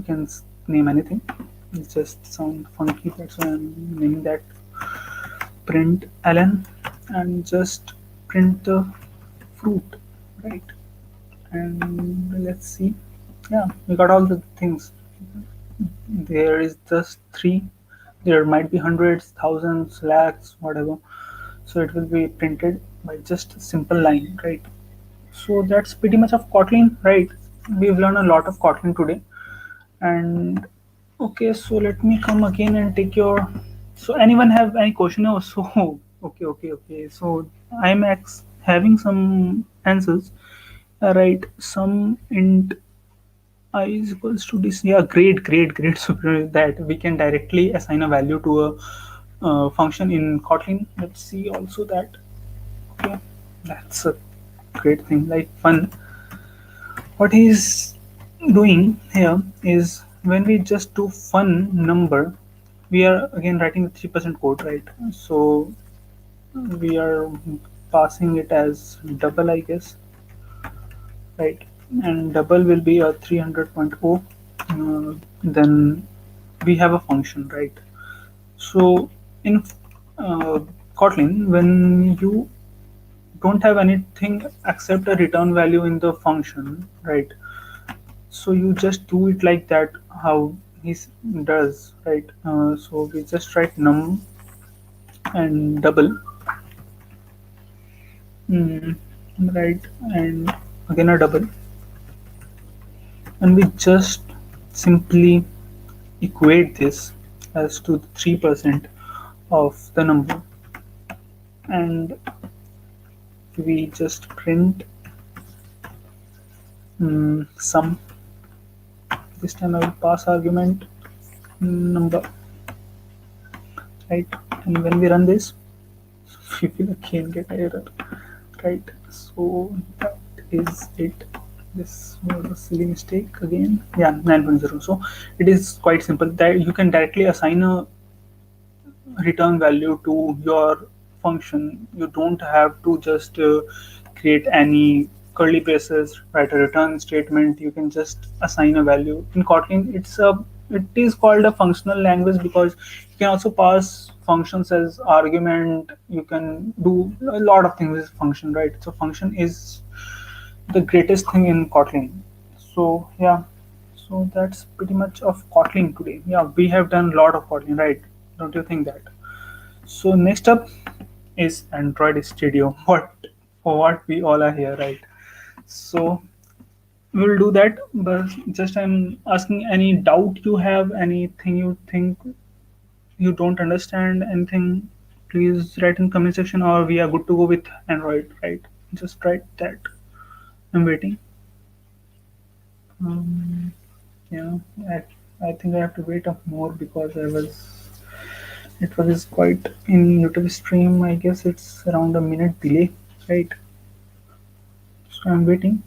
you can name anything. It just sound funky, that's why I'm naming that print ln, and just print the fruit, right? And let's see. Yeah, we got all the things. There is just three. There might be hundreds, thousands, lakhs, whatever. So it will be printed by just a simple line, right? So that's pretty much of Kotlin, right? We've learned a lot of Kotlin today. And okay, so let me come again and take your. So anyone have any question also? Okay. So I'm having some answers. Right, some int I is equals to this. Yeah, great. So that we can directly assign a value to a function in Kotlin. Let's see also that. Okay, that's a great thing. Like fun. What he's doing here is when we just do fun number, we are again writing the 3% code, right? So we are passing it as double, I guess, right? And double will be a 300.0. Then we have a function, right? So in Kotlin, when you don't have anything except a return value in the function, right? So you just do it like that, how he does, right? So we just write num and double, mm, right? And again a double, and we just simply equate this as to 3% of the number, and we just print sum. This time I will pass argument number, right? And when we run this, we will again get error, right? So that is it. This was a silly mistake again. Yeah, 9.0. So it is quite simple that you can directly assign a return value to your function. You don't have to just create any curly braces, write a return statement. You can just assign a value. In Kotlin, it is called a functional language because you can also pass functions as argument. You can do a lot of things with function, right? So function is the greatest thing in Kotlin. So yeah, so that's pretty much of Kotlin today. Yeah, we have done a lot of Kotlin, right? Don't you think that? So next up is Android Studio. What for what we all are here, right? So we'll do that, but just I'm asking any doubt you have, anything you think you don't understand, anything, please write in comment section, or we are good to go with Android, right? Just write that. I'm waiting. Um, yeah, I, I think I have to wait up more because it was quite in YouTube stream. I guess it's around a minute delay, right? So I'm waiting.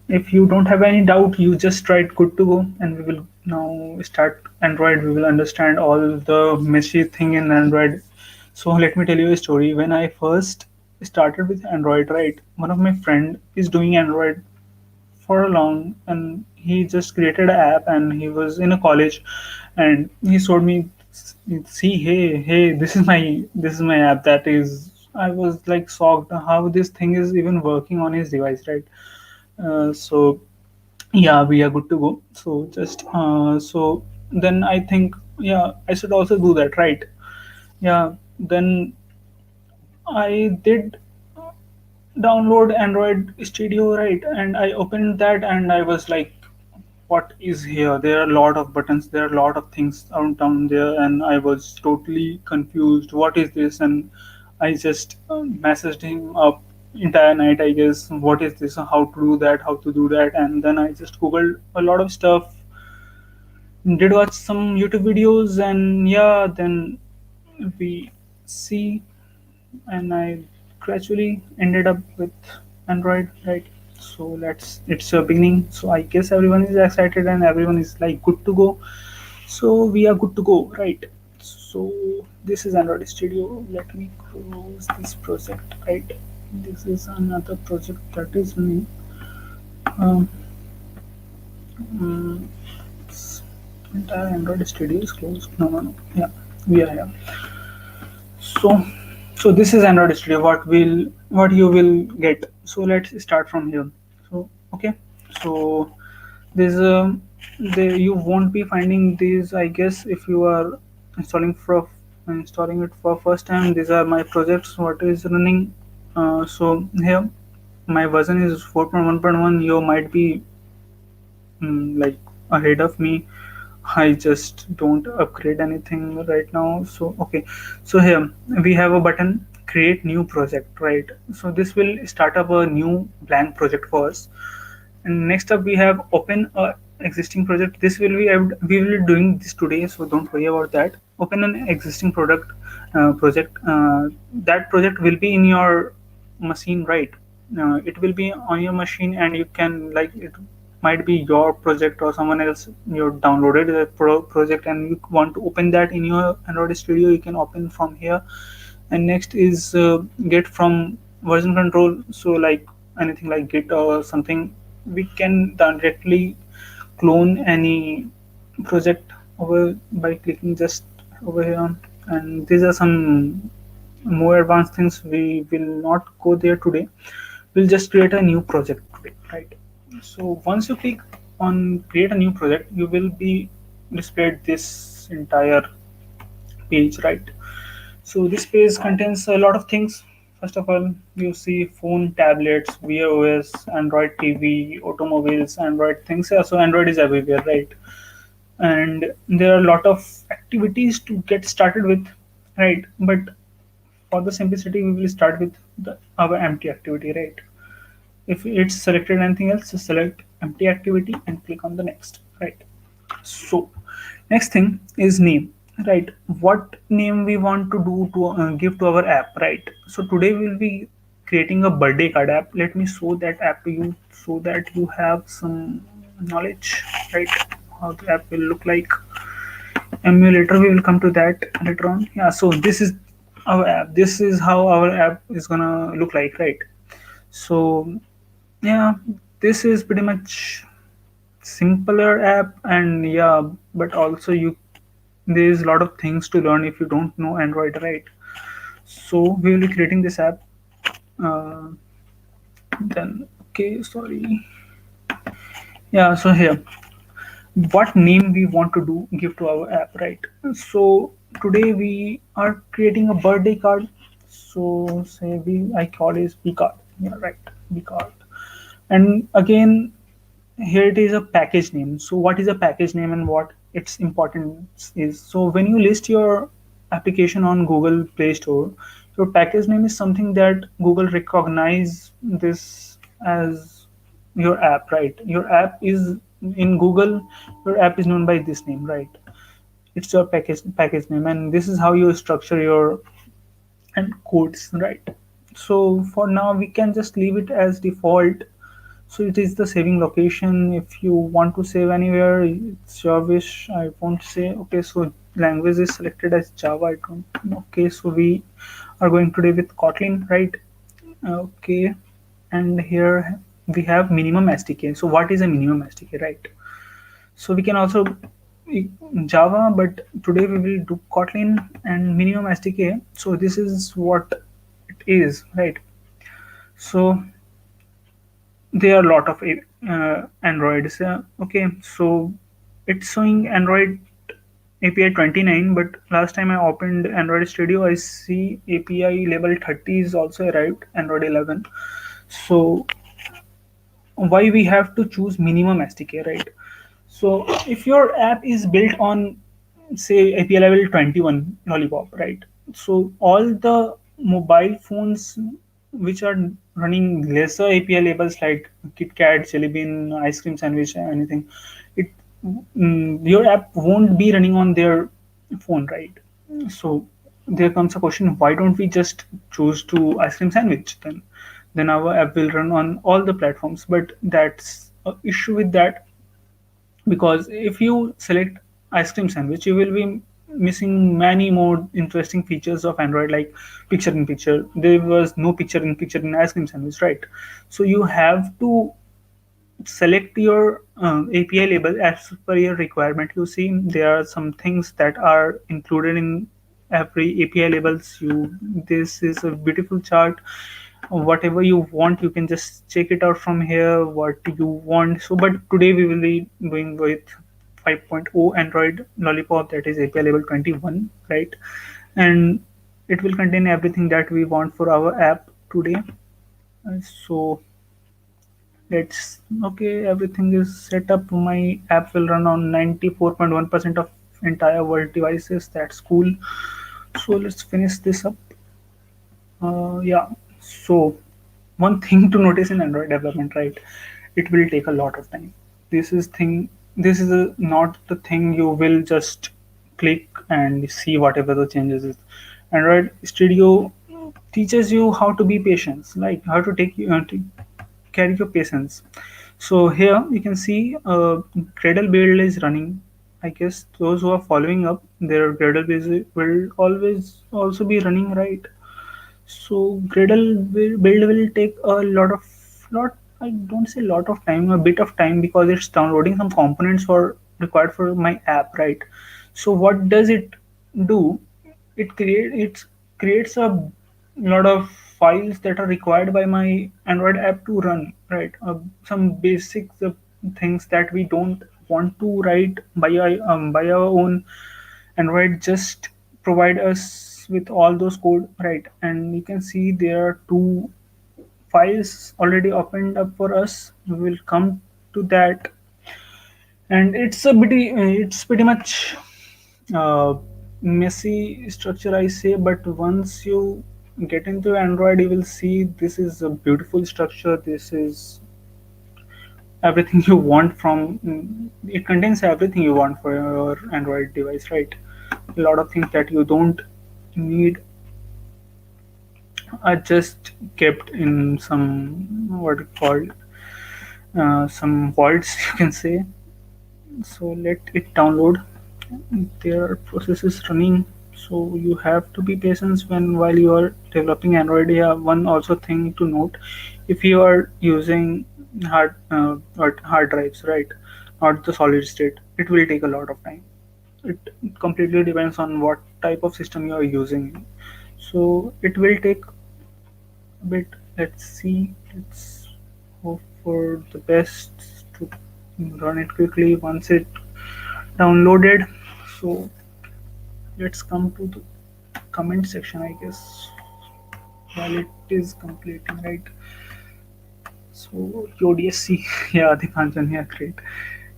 If you don't have any doubt, you just write good to go, and we will now start Android. We will understand all the messy thing in Android. So let me tell you a story. When I first started with Android, right, one of my friend is doing Android for a long, and he just created an app, and he was in a college, and he showed me, see, hey, this is my app. That is, I was like shocked how this thing is even working on his device, right? So yeah, we are good to go. So just so then I think, yeah, I should also do that, right? Yeah, then I did download Android Studio, right? And I opened that, and I was like, what is here? There are a lot of buttons, there are a lot of things down there, and I was totally confused. What is this? And I just messaged him up entire night, I guess. What is this? How to do that? How to do that? And then I just googled a lot of stuff, did watch some YouTube videos, and yeah, then we see, and I gradually ended up with Android, right? So it's a beginning. So I guess everyone is excited and everyone is like good to go. So we are good to go, right? So this is Android Studio. Let me close this project, right? This is another project that is running. Um, mm, Entire Android studio is closed. No, no, no. Yeah, we are here. So, so this is Android Studio. What you will get. So let's start from here. So okay. So this you won't be finding these, I guess, if you are installing for installing it for first time. These are my projects. What is running? So here my version is 4.1.1. You might be like ahead of me. I just don't upgrade anything right now. So okay, so here we have a button create new project, right? So this will start up a new blank project for us. And next up we have open a existing project. This will be we will be doing this today, so don't worry about that. Open an existing project. That project will be in your machine, right? It will be on your machine, and you can, like, it might be your project or someone else. You downloaded the project and you want to open that in your Android Studio. You can open from here. And next is get from version control. So like anything like git or something, we can directly clone any project over by clicking just over here. And these are some more advanced things. We will not go there today. We'll just create a new project today, right? So once you click on create a new project, you will be displayed this entire page, right? So this page contains a lot of things. First of all, you see phone, tablets, Wear OS, Android TV, automobiles, Android things. Yeah, so Android is everywhere, right? And there are a lot of activities to get started with, right? But for the simplicity, we will start with our empty activity, right? If it's selected anything else, just select empty activity and click on the next, right? So next thing is name, right? What name we want to do to give to our app, right? So today we'll be creating a birthday card app. Let me show that app to you so that you have some knowledge, right? How the app will look like. Emulator, we will come to that later on. Yeah, so this is our app. This is how our app is gonna look like, right? So yeah, this is pretty much simpler app. And yeah, but also you there's a lot of things to learn if you don't know Android, right? So we will be creating this app. Then okay, sorry. Yeah, so here what name we want to do give to our app, right? So today we are creating a birthday card. So say we I call is B card. Yeah, right, B card. And again, here it is a package name. So what is a package name and what its importance is? So when you list your application on Google Play Store, your package name is something that Google recognize this as your app, right? Your app is in Google, your app is known by this name, right? It's your package name, and this is how you structure your and codes, right? So for now we can just leave it as default. So it is the saving location. If you want to save anywhere, it's your wish. I won't say. Okay, so language is selected as Java. I don't. Okay, so we are going today with Kotlin, right? Okay, and here we have minimum SDK. So what is a minimum SDK, right? So we can also Java, but today we will do Kotlin and minimum SDK. So this is what it is, right? So there are a lot of Androids. Okay, so it's showing Android API 29, but last time I opened Android Studio, I see API level 30 is also arrived, Android 11. So why we have to choose minimum SDK, right? So if your app is built on, say, API level 21 Lollipop, right? So all the mobile phones which are running lesser API labels like KitKat, Jelly Bean, Ice Cream Sandwich, anything, it your app won't be running on their phone, right? So there comes a question: why don't we just choose to Ice Cream Sandwich then? Then our app will run on all the platforms. But that's an issue with that, because if you select ice cream sandwich, you will be missing many more interesting features of Android, like picture in picture. There was no picture in ice cream sandwich, right? So you have to select your API label as per your requirement. You see, there are some things that are included in every API labels. This is a beautiful chart. Whatever you want, you can just check it out from here. What you want. So, but today we will be going with 5.0 Android Lollipop, that is API label 21, right? And it will contain everything that we want for our app today. So it's okay, everything is set up. My app will run on 94.1% of entire world devices. That's cool. So let's finish this up. Yeah. So one thing to notice in Android development, right? It will take a lot of time. This is not the thing you will just click and see whatever the changes is. Android Studio teaches you how to be patient, like how to to carry your patience. So here you can see Gradle Build is running. I guess those who are following up, their Gradle Build will always also be running, right? So Build will take a lot. I don't say lot of time, a bit of time, because it's downloading some components for required for my app, right? So what does it do? It creates a lot of files that are required by my Android app to run, right? Some basic things that we don't want to write by our own Android just provide us with all those code, right? And you can see there are two files already opened up for us. We will come to that, and it's pretty much uh, messy structure, I say, but once you get into Android, you will see this is a beautiful structure. This is everything you want from it contains everything you want for your Android device, right? A lot of things that you don't need are just kept in some what it called some vaults, you can say. So let it download. There are processes running, so you have to be patient when while you are developing Android. Yeah, one also thing to note: if you are using hard drives, right, not the solid state, it will take a lot of time. It completely depends on what type of system you are using. So it will take a bit. Let's see. Let's hope for the best to run it quickly once it downloaded. So let's come to the comment section, I guess, while it is completing, right? So UDSC, yeah, Dipanjan, yeah, great,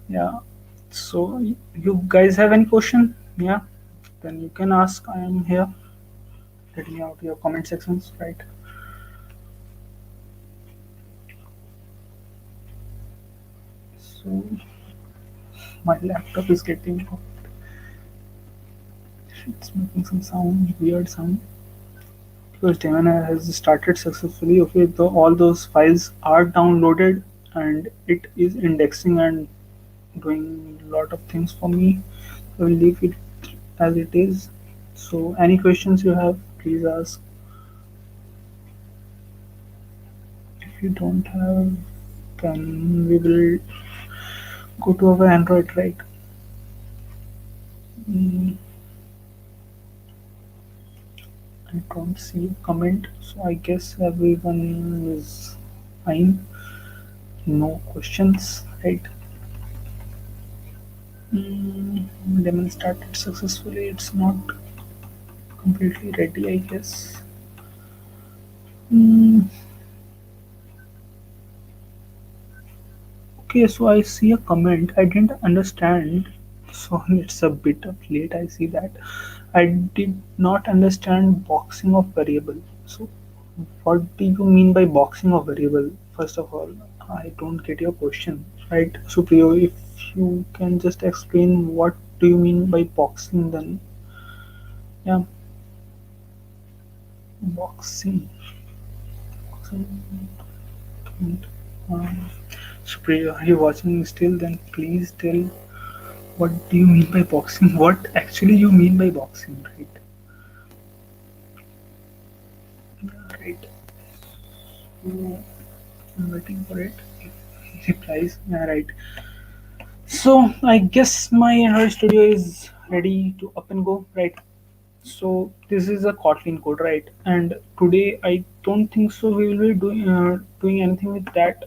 yeah. So you guys have any question? Yeah, then you can ask. I am here. Let me out your comment sections, right? So my laptop is getting, it's making some sound, weird sound. Because Gemini has started successfully. Okay, all those files are downloaded and it is indexing and doing a lot of things for me. I will leave it as it is. So, any questions you have, please ask. If you don't have, then we will go to our Android, right? Mm, I don't see a comment, so I guess everyone is fine. No questions, right? Lemon started successfully. It's not completely ready, I guess. Mm, okay, so I see a comment. I didn't understand. So it's a bit of late. I see that. I did not understand boxing of variable. So what do you mean by boxing of variable? First of all, I don't get your question, right, Supriyo? If you can just explain what do you mean by boxing, then yeah, boxing. Boxing. Um, Supriya, are you watching still? Then please tell what do you mean by boxing? What actually you mean by boxing, right? Yeah, right. So I'm waiting for it. replies. Yeah, right. So I guess my Android Studio is ready to up and go, right? So this is a Kotlin code, right? And today I don't think so. We will be doing anything with that.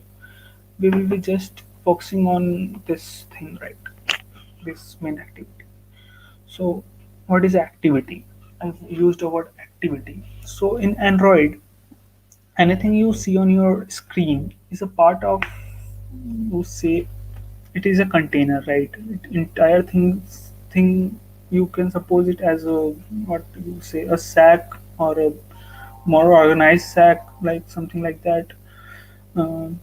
We will be just focusing on this thing, right? This main activity. So what is activity? I've used the word activity. So in Android, anything you see on your screen is a part of, you say, it is a container, right? Entire thing, you can suppose it as a, what you say, a sack, or a more organized sack, like something like that,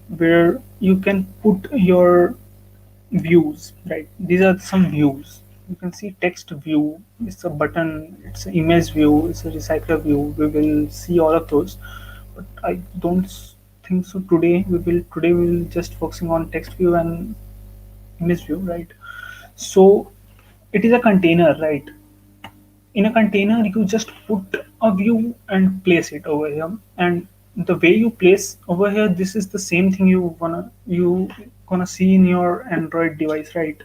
where you can put your views, right? These are some views. You can see text view, it's a button, it's an image view, it's a recycler view. We will see all of those, but I don't think so. Today we will just focusing on text view and image view, right? So it is a container, right? In a container you just put a view and place it over here, and the way you place over here, this is the same thing you gonna see in your Android device, right?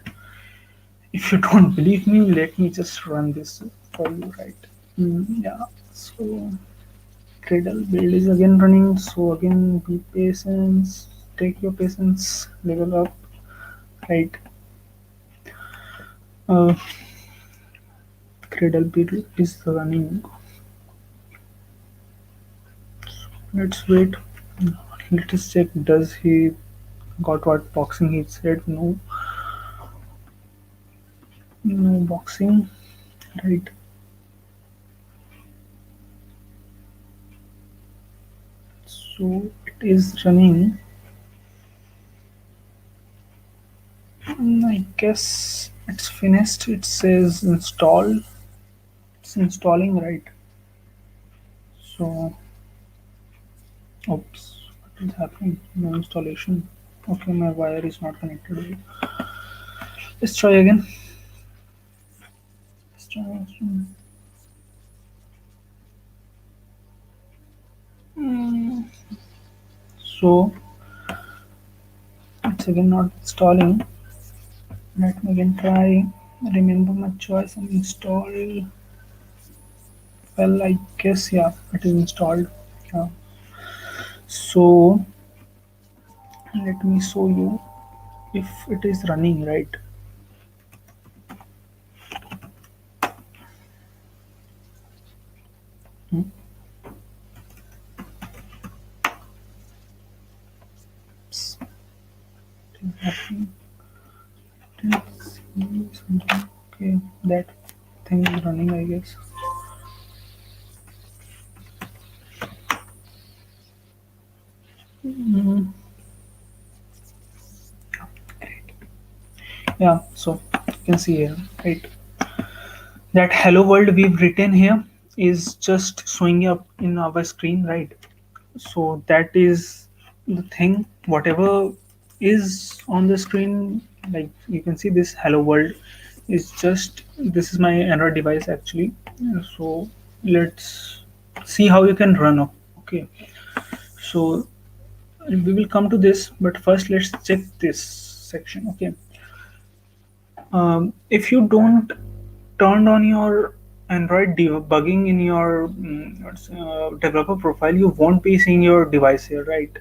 If you don't believe me, let me just run this for you, right? Yeah. So Gradle build is again running. So again, be patient. Take your patience. Level up. Right. Uh, Gradle build is running. Let's wait. Let us check. Does he got what boxing he said? No. No boxing. Right. So it is running. I guess it's finished. It says install. It's installing, right? So, oops, what is happening? No installation. Okay, my wire is not connected. Let's try again. Let's try again. So, it's again not installing. Let me again try. Remember my choice and install. Well, I guess, yeah, it is installed. Yeah. So, let me show you if it is running, right? Hmm. Oops. It is happening. Okay, that thing is running, I guess. Mm, yeah, so you can see here, right? That hello world we've written here is just showing up in our screen, right? So that is the thing. Whatever is on the screen, like you can see, this hello world is just, this is my Android device actually. So let's see how you can run up. Okay, so we will come to this, but first let's check this section. Okay, if you don't turn on your Android debugging in your developer profile, you won't be seeing your device here, right?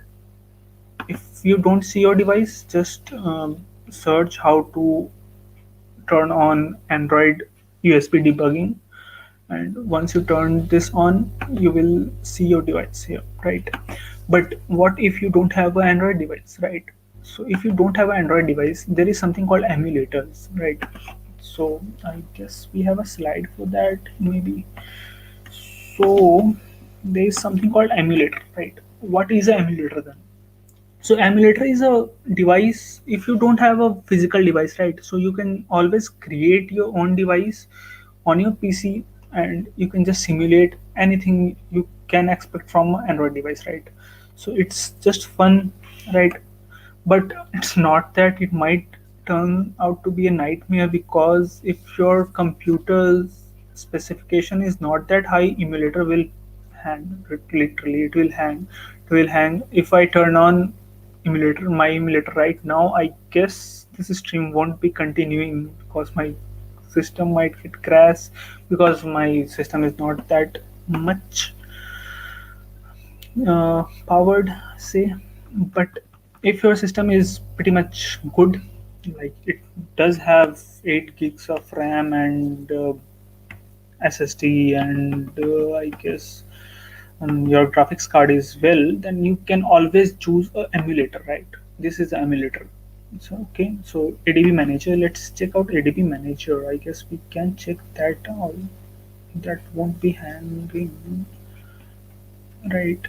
If you don't see your device, just search how to turn on Android USB debugging, and once you turn this on, you will see your device here, right? But what if you don't have an Android device, right? So if you don't have an Android device, there is something called emulators, right? So I guess we have a slide for that, maybe. So there is something called emulator, right? What is an emulator then? So emulator is a device. If you don't have a physical device, right, so you can always create your own device on your PC, and you can just simulate anything you can expect from an Android device, right? So it's just fun, right? But it's not that. It might turn out to be a nightmare, because if your computer's specification is not that high, emulator will hang. Literally, it will hang. If I turn on emulator, my emulator right now, I guess this stream won't be continuing because my system might get crash, because my system is not that much powered, say. But if your system is pretty much good, like it does have 8 gigs of RAM and SSD, and I guess your graphics card is well, then you can always choose a emulator, right? This is the emulator. So okay, so Adb Manager, let's check out Adb Manager. I guess we can check that out. That won't be hanging, right?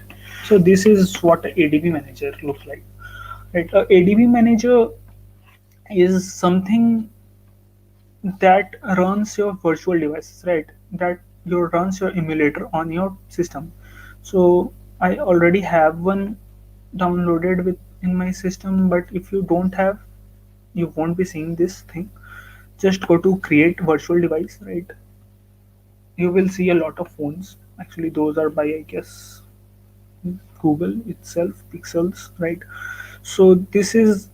So this is what Adb Manager looks like, right? Adb Manager is something that runs your virtual devices, right? That you runs your emulator on your system. So I already have one downloaded with in my system, but if you don't have, you won't be seeing this thing. Just go to create virtual device, right? You will see a lot of phones. Actually, those are by, I guess, Google itself, pixels, right? So this is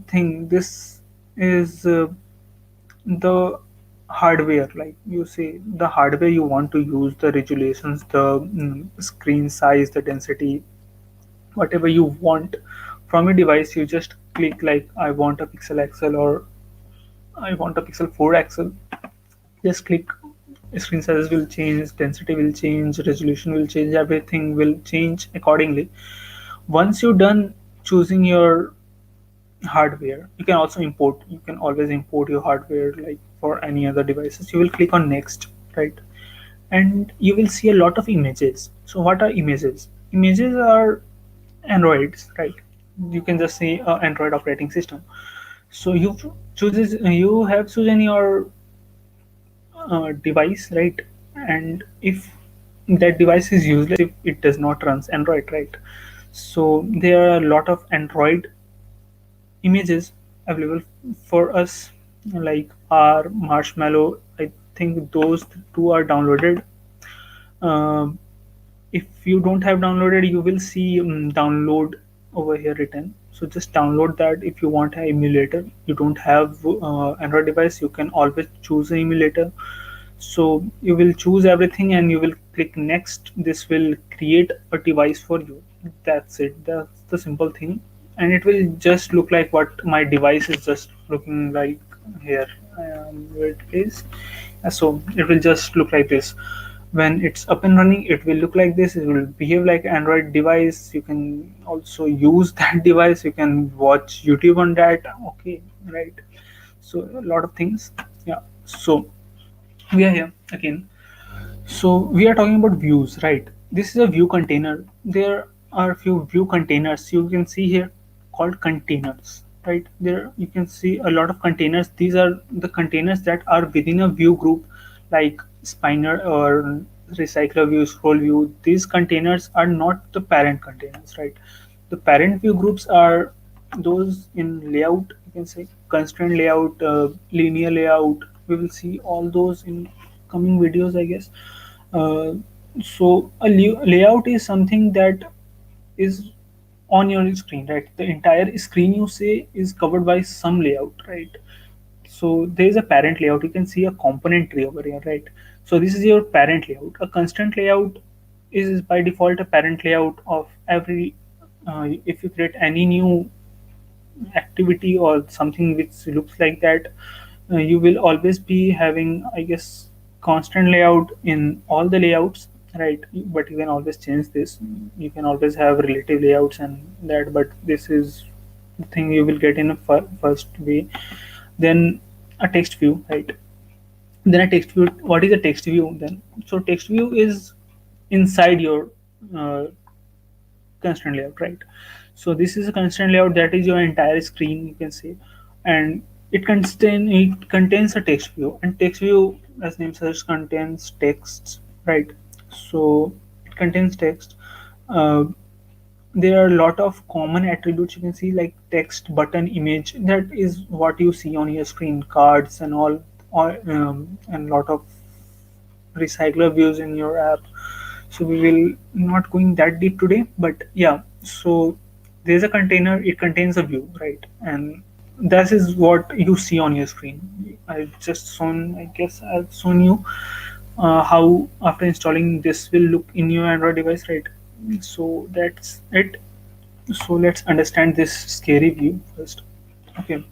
thing. This is the hardware, like you say, the hardware you want to use, the resolutions, the screen size, the density, whatever you want from a device. You just click like I want a pixel XL, or I want a pixel 4 XL. Just click, screen size will change, density will change, resolution will change, everything will change accordingly. Once you're done choosing your hardware, you can also import, you can always import your hardware like for any other devices. You will click on next, right? And you will see a lot of images. So what are images? Images are androids, right? You can just say Android operating system. So you have chosen your device, right? And if that device is useless if it does not runs Android, right? So there are a lot of Android images available for us, like our Marshmallow. I think those two are downloaded. Um, if you don't have downloaded, you will see download over here written. So just download that. If you want an emulator, you don't have Android device, you can always choose an emulator. So you will choose everything and you will click next. This will create a device for you. That's it. That's the simple thing. And it will just look like what my device is just looking like here. Where it is. So it will just look like this. When it's up and running, it will look like this. It will behave like Android device. You can also use that device. You can watch YouTube on that. Okay, right. So a lot of things. Yeah. So we are here again. So we are talking about views, right? This is a view container. There are a few view containers you can see here called containers, right? There you can see a lot of containers. These are the containers that are within a view group, like spinner or recycler view, scroll view. These containers are not the parent containers, right? The parent view groups are those in layout, you can say constraint layout, linear layout. We will see all those in coming videos, I guess. uh, so a layout is something that is on your screen, right? The entire screen you say is covered by some layout, right? So there is a parent layout. You can see a component tree over here, right? So this is your parent layout. A constraint layout is by default a parent layout of every. If you create any new activity or something which looks like that, you will always be having, I guess, constant layout in all the layouts, right? But you can always change this. You can always have relative layouts and that, but this is the thing you will get in a first way. Then a text view, right? Then a text view. What is a text view then? So text view is inside your uh, constraint layout, right? So this is a constraint layout, that is your entire screen, you can say. And it contains a text view, and text view, as name suggests, contains texts, right? So it contains text. uh, there are a lot of common attributes you can see, like text, button, image. That is what you see on your screen, cards and all, and lot of recycler views in your app. So we will not going that deep today, but yeah. So there's a container, it contains a view, right? And that is what you see on your screen. I guess I've shown you how after installing this will look in your Android device, right? So that's it. So let's understand this scary view first. Okay,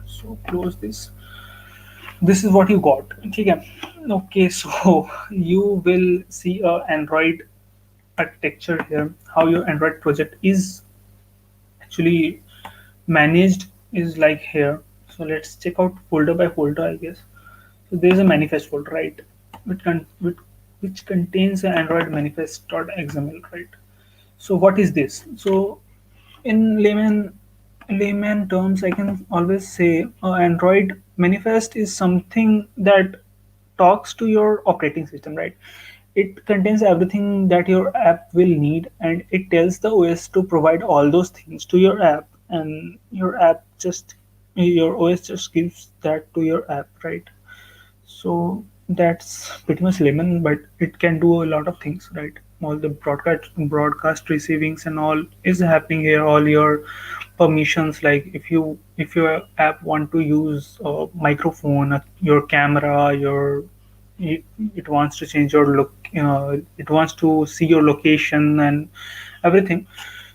so close this. This is what you got. Okay, okay, so you will see a Android architecture here, how your Android project is actually managed is like here. So let's check out folder by folder, I guess. So there's a manifest folder, right? Which contains an Android manifest.xml, right? So what is this? So in layman terms, I can always say Android manifest is something that talks to your operating system, right? It contains everything that your app will need, and it tells the OS to provide all those things to your app, and your OS just gives that to your app, right? So that's pretty much lemon, but it can do a lot of things, right? All the broadcast receivings and all is happening here. All your permissions, like if your app want to use a microphone, your camera, it, it wants to change your look, it wants to see your location and everything,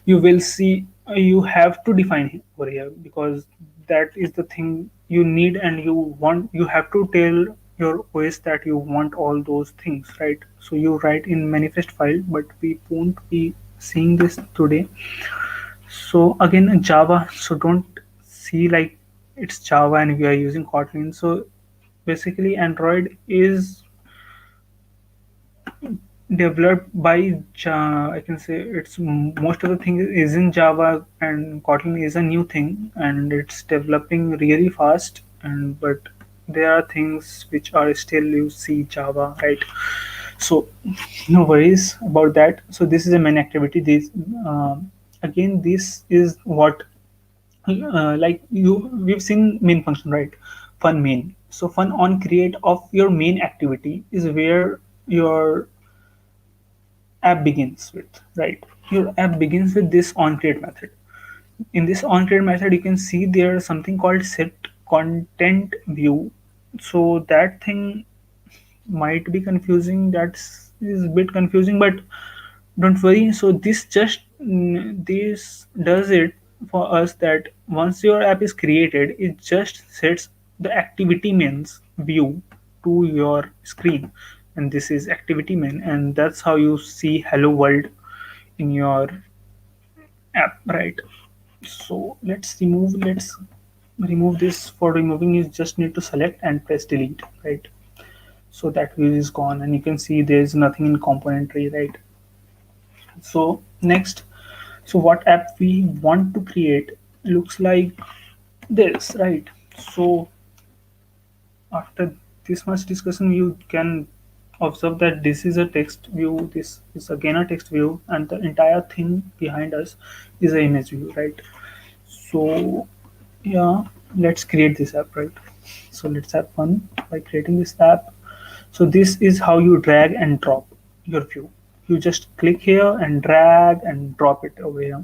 you will see, you have to define over here, because that is the thing you need, and you have to tell your OS that you want all those things, right? So you write in manifest file, but we won't be seeing this today. So again, Java, so don't see like it's Java and we are using Kotlin. So basically Android is developed by I can say it's most of the thing is in Java, and Kotlin is a new thing and it's developing really fast. And but there are things which are still you see Java, right? So no worries about that. So this is a main activity. Again, this is what like we've seen main function, right? Fun main. So fun on create of your main activity is where your app begins with, right? Your app begins with this onCreate method. In this onCreate method, you can see there's something called set content view. So that thing might be confusing. That's is a bit confusing, but don't worry. So this does it for us that once your app is created, it just sets the activity mains view to your screen, and this is activity main, and that's how you see hello world in your app, right? So let's remove this. For removing, you just need to select and press delete, right? So that view is gone, and you can see there's nothing in component tree, right? So next, so what app we want to create looks like this, right? So after this much discussion, you can observe that this is a text view, this is again a text view, and the entire thing behind us is an image view, right? So yeah, let's create this app, right? So let's have fun by creating this app. So this is how you drag and drop your view. You just click here and drag and drop it over here.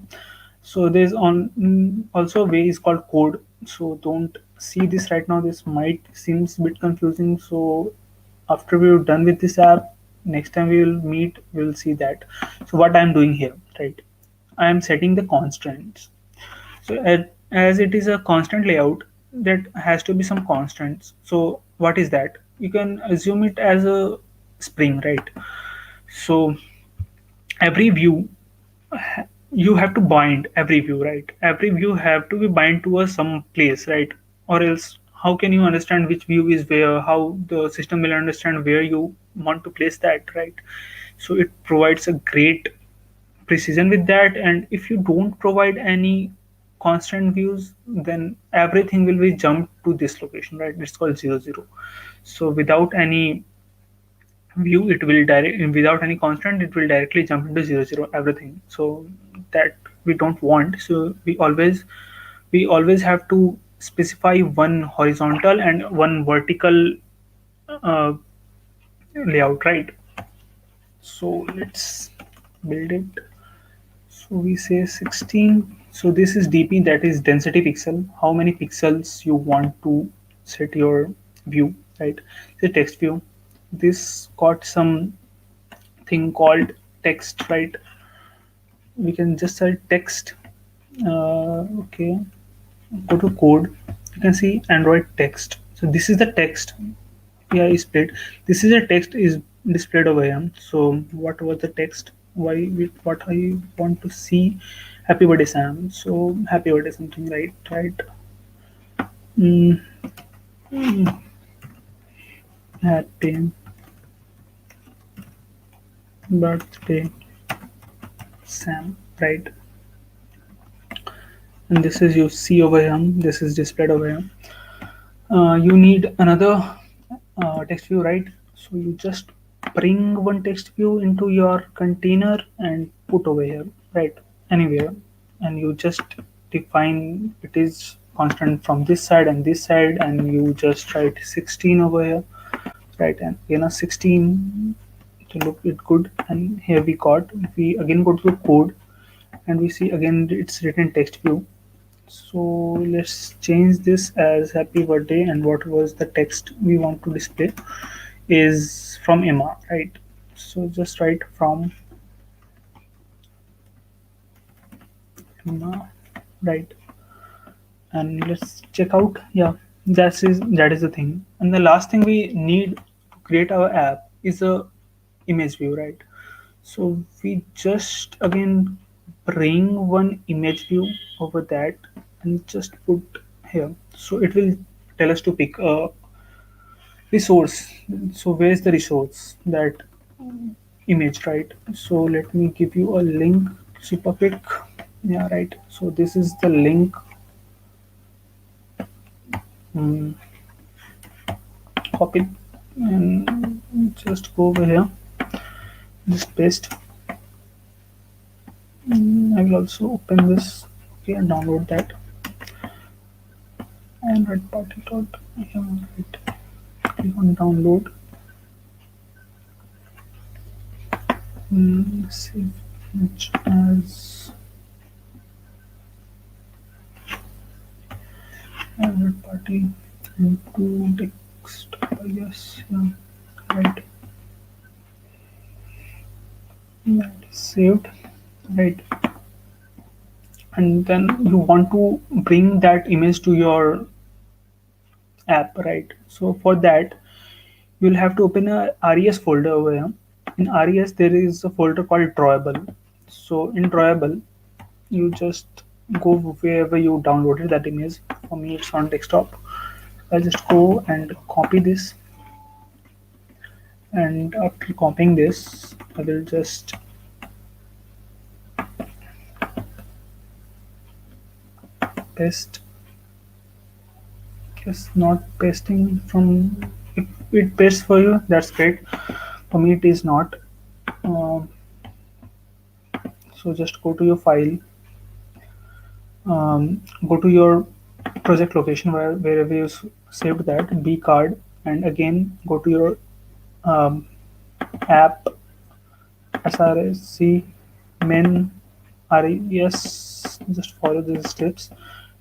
So there's also a way is called code. So don't see this right now. This might seems a bit confusing. So after we're done with this app, next time we will meet, we'll see that. So what I'm doing here, right? I am setting the constraints. So as it is a constant layout, that has to be some constants. So what is that? You can assume it as a spring, right? So every view, you have to bind every view, right? Every view have to be bind to a some place, right? Or else how can you understand which view is where? How the system will understand where you want to place that, right? So it provides a great precision with that. And if you don't provide any constant views, then everything will be jumped to this location, right? It's called 0 0. So without any view, it will direct, without any constant, it will directly jump into 0 0 everything. So that we don't want. So we always have to specify one horizontal and one vertical uh, layout, right? So let's build it. So we say 16. So this is dp, that is density pixel, how many pixels you want to set your view, right? The text view, this got some thing called text, right? We can just say text. Okay, go to code, you can see Android text. So this is the text. Yeah, is split. This is a text is displayed over here. So what was the text? Why what I want to see? Happy birthday, Sam. So happy birthday something, right? Right. Mm, happy birthday, Sam. Right. And this is you see over here. This is displayed over here. You need another text view, right? So you just bring one text view into your container and put over here, right? Anywhere, and you just define it is constant from this side and this side, and you just write 16 over here, right? And 16 to look it good. And here we again go to the code, and we see again it's written text view. So let's change this as happy birthday, and what was the text we want to display is from Emma, right? So just write from Emma, right? And let's check out. Yeah, that is the thing. And the last thing we need to create our app is a image view, right? So we just again bring one image view over that and just put here. So it will tell us to pick a resource. So where's the resource? That image, right? So let me give you a link super quick. Yeah, right. So this is the link. Mm, copy and just go over here. Just paste. I will also open this. Okay, and download that. And red party dot. Yeah, right. Click on download. Save image as red party into text. I guess. Yeah, right. Yeah, it is saved. Right. And then you want to bring that image to your app, right? So for that you'll have to open a res folder over here. In res there is a folder called drawable. So in drawable you just go wherever you downloaded that image. For me it's on desktop. I'll just go and copy this, and after copying this I will just paste. Just not pasting from, if it pastes for you that's great, for me it is not. um, so just go to your file, go to your project location wherever you saved that b card, and again go to your um, app src min res, just follow these steps,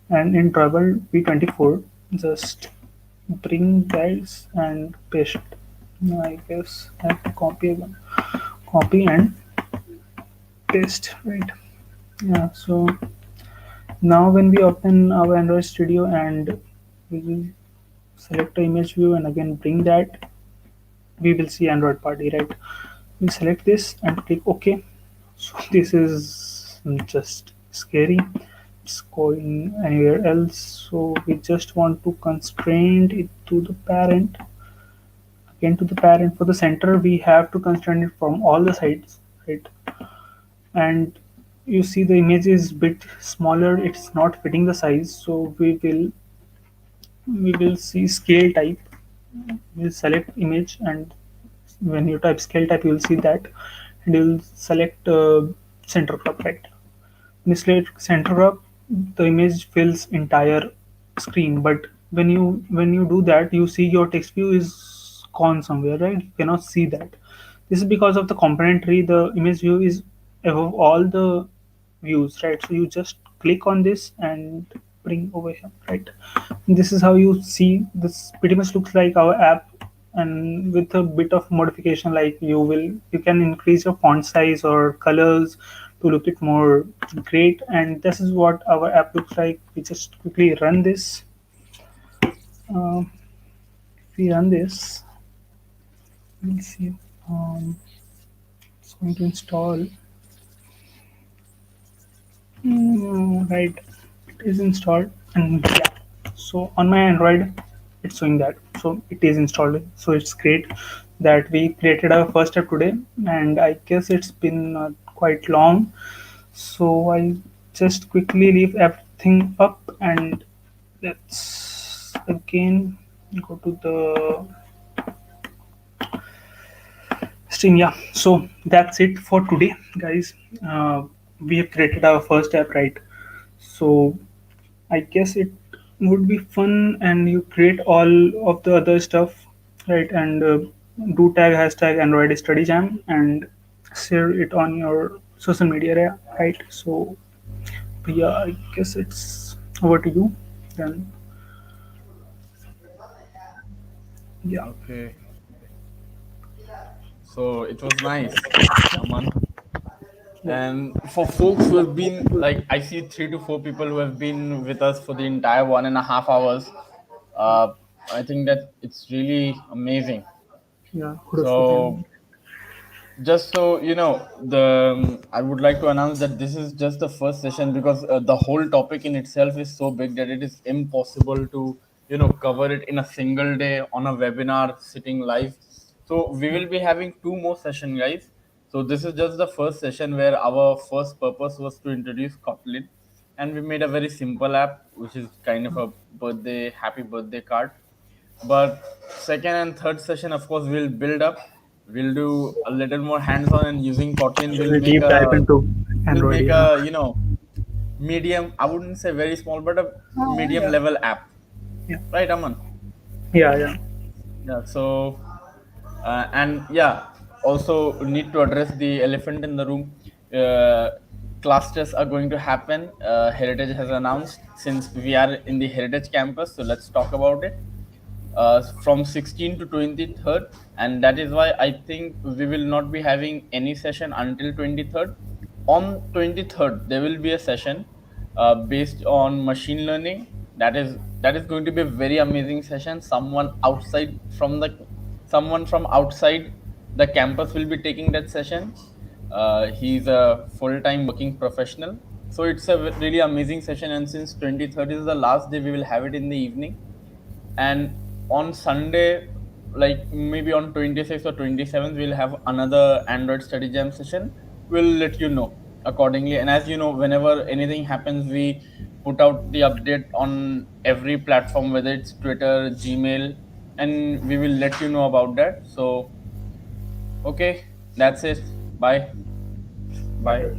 and in trouble b24 just bring guys and paste. I guess I have to copy again, copy and paste, right? Yeah, so now when we open our Android Studio and we will select the image view and again bring that, we will see Android party, right? We select this and click OK. So this is just scary. It's going anywhere else. So we just want to constrain it to the parent. Again to the parent. For the center, we have to constrain it from all the sides, right? And you see the image is bit smaller. It's not fitting the size. So we will see scale type. We'll select image, and when you type scale type, you will see that, and you'll select center crop, right? When you select center crop, the image fills entire screen. But when you do that, you see your text view is gone somewhere, right? You cannot see that. This is because of the component tree. The image view is above all the views, right? So you just click on this and bring over here, right? This is how you see this pretty much looks like our app, and with a bit of modification, like you can increase your font size or colors to look it more great. And this is what our app looks like. We just quickly run this. If we run this, we'll see. It's going to install. Right, it is installed, and yeah, so on my Android it's showing that, so it is installed. So it's great that we created our first step today, and I guess it's been quite long. So I'll just quickly leave everything up, and let's again go to the stream. Yeah, so that's it for today, guys. We have created our first app, right? So I guess it would be fun, and you create all of the other stuff, right? And do tag hashtag Android Study Jam and share it on your social media, right? So yeah, I guess it's over to you. Then yeah, Okay. So it was nice, Aman. yeah, And for folks who have been like, I see 3 to 4 people who have been with us for the entire 1.5 hours. Uh, I think that it's really amazing. yeah. Kudos to So them. just so you know, I would like to announce that this is just the first session, because the whole topic in itself is so big that it is impossible to cover it in a single day on a webinar sitting live. So we will be having 2 more sessions, guys. So this is just the first session where our first purpose was to introduce Kotlin, and we made a very simple app which is kind of a happy birthday card. But second and third session, of course, we'll build up. We'll do a little more hands-on, and using Kotlin, We deep dive into we'll Android. make Yeah, a medium. I wouldn't say very small, but a medium yeah, level app, yeah, right, Aman? yeah, yeah. Yeah. So and yeah, also need to address the elephant in the room. Uh, Class tests are going to happen. Heritage has announced, since we are in the Heritage campus. So let's talk about it. From 16 to 23rd, and that is why I think we will not be having any session until 23rd. On 23rd there will be a session based on machine learning. That is going to be a very amazing session. Someone from outside the campus will be taking that session. He's a full-time working professional, so it's a really amazing session. And since 23rd is the last day, we will have it in the evening. And on Sunday, like maybe on 26th or 27th, we'll have another Android study jam session. We'll let you know accordingly. And as you know, whenever anything happens, we put out the update on every platform, whether it's Twitter, Gmail, and we will let you know about that. So okay, that's it. Bye. Bye.